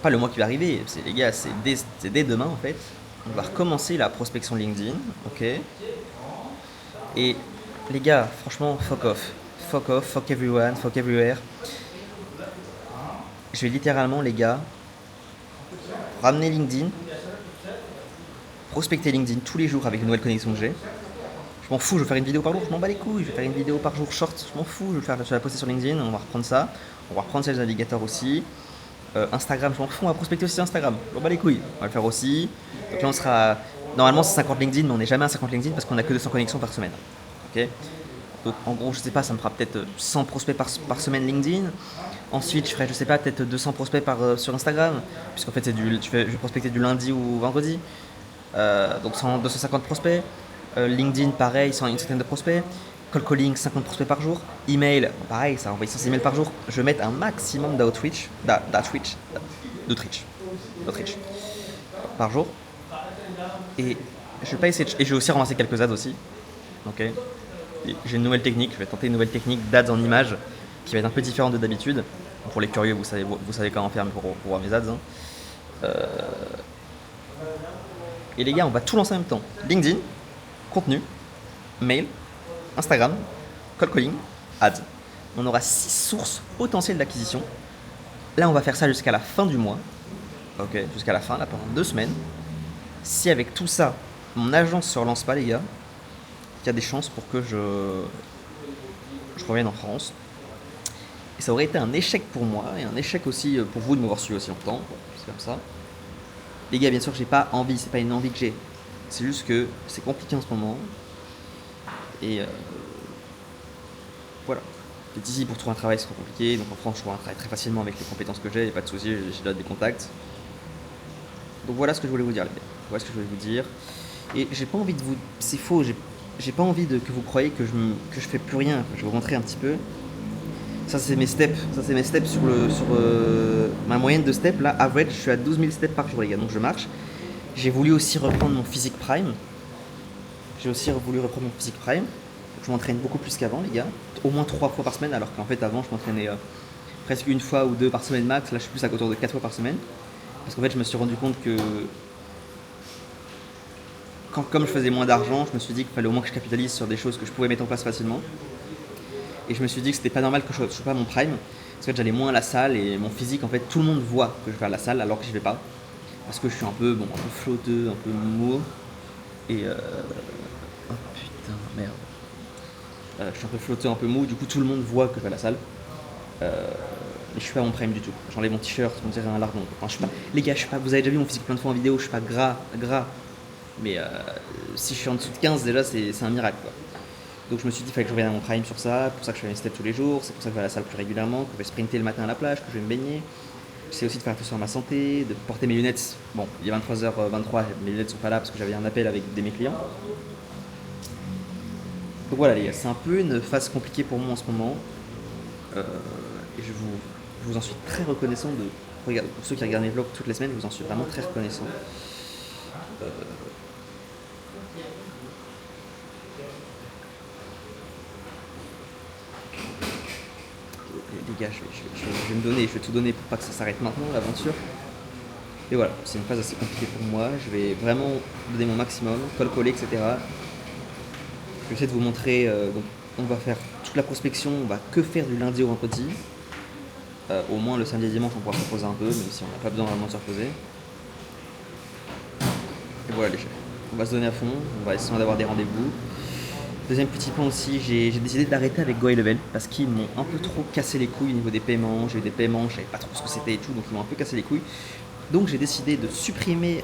pas le mois qui va arriver, c'est, les gars, c'est dès demain en fait, on va recommencer la prospection LinkedIn, ok. Et les gars, franchement, fuck off. Fuck off, fuck everyone, fuck everywhere. Je vais littéralement, les gars, ramener LinkedIn, prospecter LinkedIn tous les jours avec une nouvelle connexion que j'ai. Je m'en fous, je vais faire une vidéo par jour, je m'en bats les couilles, je vais faire une vidéo par jour short, je m'en fous, je vais la poster sur LinkedIn, on va reprendre ça. On va reprendre Sales Navigator aussi. Instagram, je m'en fous, on va prospecter aussi Instagram, je m'en bats les couilles, on va le faire aussi. Donc là on sera, normalement c'est 50 LinkedIn, mais on n'est jamais à 50 LinkedIn parce qu'on a que 200 connexions par semaine. Ok. Donc en gros, je sais pas, ça me fera peut-être 100 prospects par semaine LinkedIn. Ensuite, je ferai, je sais pas, peut-être 200 prospects sur Instagram, puisqu'en fait, je vais prospecter du lundi au vendredi. Donc 250 prospects. LinkedIn, pareil, une centaine de prospects. Call calling, 50 prospects par jour. Email, pareil, ça envoie 100 emails par jour. Je vais mettre un maximum d'outreach par jour. Et je vais pas essayer et je vais aussi ramasser quelques ads aussi. Ok. Et j'ai une nouvelle technique, je vais tenter une nouvelle technique d'ads en images qui va être un peu différente de d'habitude. Pour les curieux, vous savez comment faire pour voir mes ads. Hein. Et les gars, on va tout lancer en même temps. LinkedIn, contenu, mail, Instagram, call calling, ads. On aura 6 sources potentielles d'acquisition. Là, on va faire ça jusqu'à la fin du mois. Ok, jusqu'à la fin, là, pendant 2 semaines. Si avec tout ça, mon agence se relance pas, les gars, il y a des chances pour que je revienne en France. Et ça aurait été un échec pour moi et un échec aussi pour vous de m'avoir suivi aussi longtemps. Bon, c'est comme ça. Les gars, bien sûr, j'ai pas envie, c'est pas une envie que j'ai. C'est juste que c'est compliqué en ce moment. Et voilà. Et ici, pour trouver un travail, c'est trop compliqué. Donc en France, je trouve un travail très facilement avec les compétences que j'ai, il n'y a pas de souci, j'ai déjà des contacts. Donc voilà ce que je voulais vous dire, les gars. Voilà ce que je voulais vous dire. Et j'ai pas envie de vous. C'est faux, j'ai pas envie que vous croyez que je fais plus rien. Je vais vous montrer un petit peu. Ça, c'est mes steps. Ça, c'est mes steps sur ma moyenne de steps. Là, average, je suis à 12 000 steps par jour, les gars. Donc je marche. J'ai voulu aussi reprendre mon physique prime. J'ai aussi voulu reprendre mon physique prime. Je m'entraîne beaucoup plus qu'avant, les gars. Au moins 3 fois par semaine, alors qu'en fait, avant, je m'entraînais presque une fois ou 2 par semaine max. Là, je suis plus à autour de 4 fois par semaine. Parce qu'en fait, je me suis rendu compte que comme je faisais moins d'argent, je me suis dit qu'il fallait au moins que je capitalise sur des choses que je pouvais mettre en place facilement. Et je me suis dit que c'était pas normal que je sois pas à mon prime. Parce que j'allais moins à la salle et mon physique, en fait, tout le monde voit que je vais à la salle alors que j'y vais pas. Parce que je suis un peu flotteux, un peu mou. Et oh putain, merde. Je suis un peu flotteux, un peu mou. Du coup, tout le monde voit que je vais à la salle. Et je suis pas à mon prime du tout. J'enlève mon t-shirt, on dirait un lardon. Enfin, je suis pas... Les gars, je suis pas... vous avez déjà vu mon physique plein de fois en vidéo, je suis pas gras. Mais si je suis en dessous de 15, déjà, c'est un miracle, quoi. Donc je me suis dit qu'il fallait que je revienne à mon prime sur ça. C'est pour ça que je fais mes steps tous les jours. C'est pour ça que je vais à la salle plus régulièrement, que je vais sprinter le matin à la plage, que je vais me baigner. J'essaie aussi de faire attention à ma santé, de porter mes lunettes. Bon, il est 23h23, mes lunettes sont pas là parce que j'avais un appel avec mes clients. Donc voilà les gars, c'est un peu une phase compliquée pour moi en ce moment. Et je vous en suis très reconnaissant pour ceux qui regardent mes vlogs toutes les semaines, je vous en suis vraiment très reconnaissant. Les gars, je vais me donner, je vais tout donner pour pas que ça s'arrête maintenant, l'aventure. Et voilà, c'est une phase assez compliquée pour moi. Je vais vraiment donner mon maximum, coller, etc. Je vais essayer de vous montrer. Donc, on va faire toute la prospection, on va que faire du lundi au vendredi. Au moins le samedi et dimanche, on pourra se reposer un peu, même si on n'a pas besoin vraiment de se reposer. Et voilà les chefs. On va se donner à fond, on va essayer d'avoir des rendez-vous. Deuxième petit point aussi, j'ai décidé d'arrêter avec Go High Level parce qu'ils m'ont un peu trop cassé les couilles au niveau des paiements. J'ai eu des paiements, je savais pas trop ce que c'était et tout, donc ils m'ont un peu cassé les couilles. Donc j'ai décidé de supprimer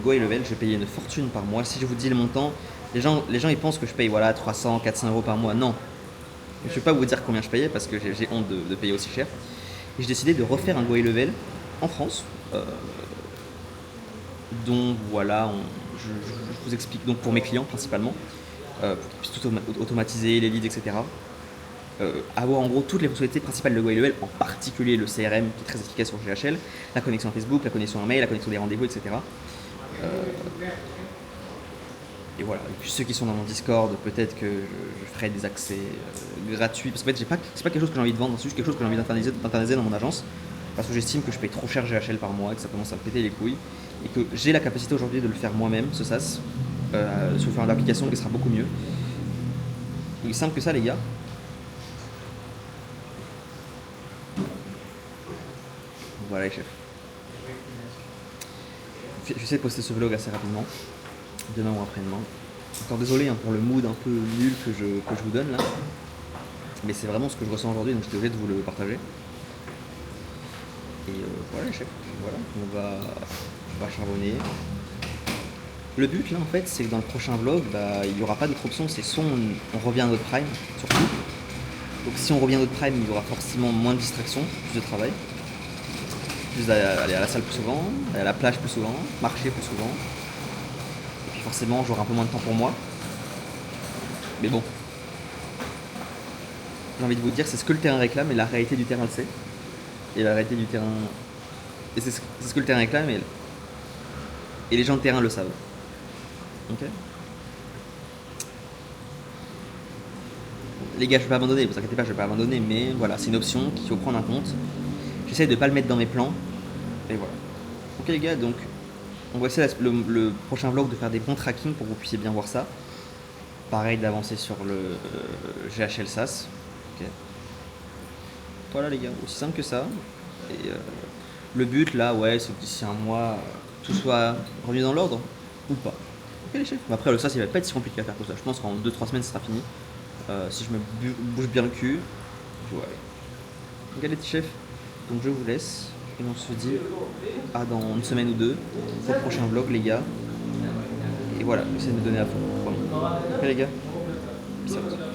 Go High Level. Je vais payer une fortune par mois. Si je vous dis le montant, les gens ils pensent que je paye 300, 400 euros par mois. Non, je ne vais pas vous dire combien je payais parce que j'ai honte de payer aussi cher. Et j'ai décidé de refaire un Go High Level en France. Donc voilà, je vous explique donc pour mes clients principalement. Pour qu'ils puissent tout automatiser, les leads, etc. Avoir en gros toutes les fonctionnalités principales de Go High Level, en particulier le CRM qui est très efficace sur GHL, la connexion à Facebook, la connexion à mail, la connexion des rendez-vous, etc. Et voilà. Et puis ceux qui sont dans mon Discord, peut-être que je ferai des accès gratuits. Parce qu'en fait, c'est pas quelque chose que j'ai envie de vendre, c'est juste quelque chose que j'ai envie d'internaliser dans mon agence. Parce que j'estime que je paye trop cher GHL par mois, que ça commence à me péter les couilles. Et que j'ai la capacité aujourd'hui de le faire moi-même, ce SaaS. Sous forme d'application qui sera beaucoup mieux. Il est simple que ça les gars. Voilà les chefs. J'essaie de poster ce vlog assez rapidement. Demain ou après-demain. Encore désolé pour le mood un peu nul que je vous donne là. Mais c'est vraiment ce que je ressens aujourd'hui, donc j'étais obligé de vous le partager. Et voilà les chefs. Voilà. On va charbonner. Le but là en fait c'est que dans le prochain vlog il n'y aura pas d'autre option, c'est soit on revient à notre prime surtout. Donc si on revient à notre prime il y aura forcément moins de distractions, plus de travail. Plus d'aller à la salle plus souvent, aller à la plage plus souvent, marcher plus souvent. Et puis forcément j'aurai un peu moins de temps pour moi. Mais bon. J'ai envie de vous dire c'est ce que le terrain réclame et la réalité du terrain le sait. Et la réalité du terrain. Et c'est ce que le terrain réclame et les gens de terrain le savent. Ok. Les gars, je vais pas abandonner, vous inquiétez pas, je vais pas abandonner, mais voilà, c'est une option qu'il faut prendre en compte. J'essaie de pas le mettre dans mes plans, et voilà. Ok les gars, donc on va essayer le prochain vlog de faire des bons tracking pour que vous puissiez bien voir ça. Pareil d'avancer sur le GHL SaaS. Ok. Voilà les gars, aussi simple que ça. Et le but là, c'est que d'ici un mois, tout soit revenu dans l'ordre, ou pas. Ok les chefs. Après le SaaS il va pas être si compliqué à faire que ça. Je pense qu'en 2-3 semaines ça sera fini. Si je me bouge bien le cul, je vois. Donc allez, petit chef. Donc je vous laisse. Et on se dit à dans une semaine ou deux pour le prochain vlog, les gars. Et voilà, essayez de me donner à fond. Promis. Ok, les gars. Peace out.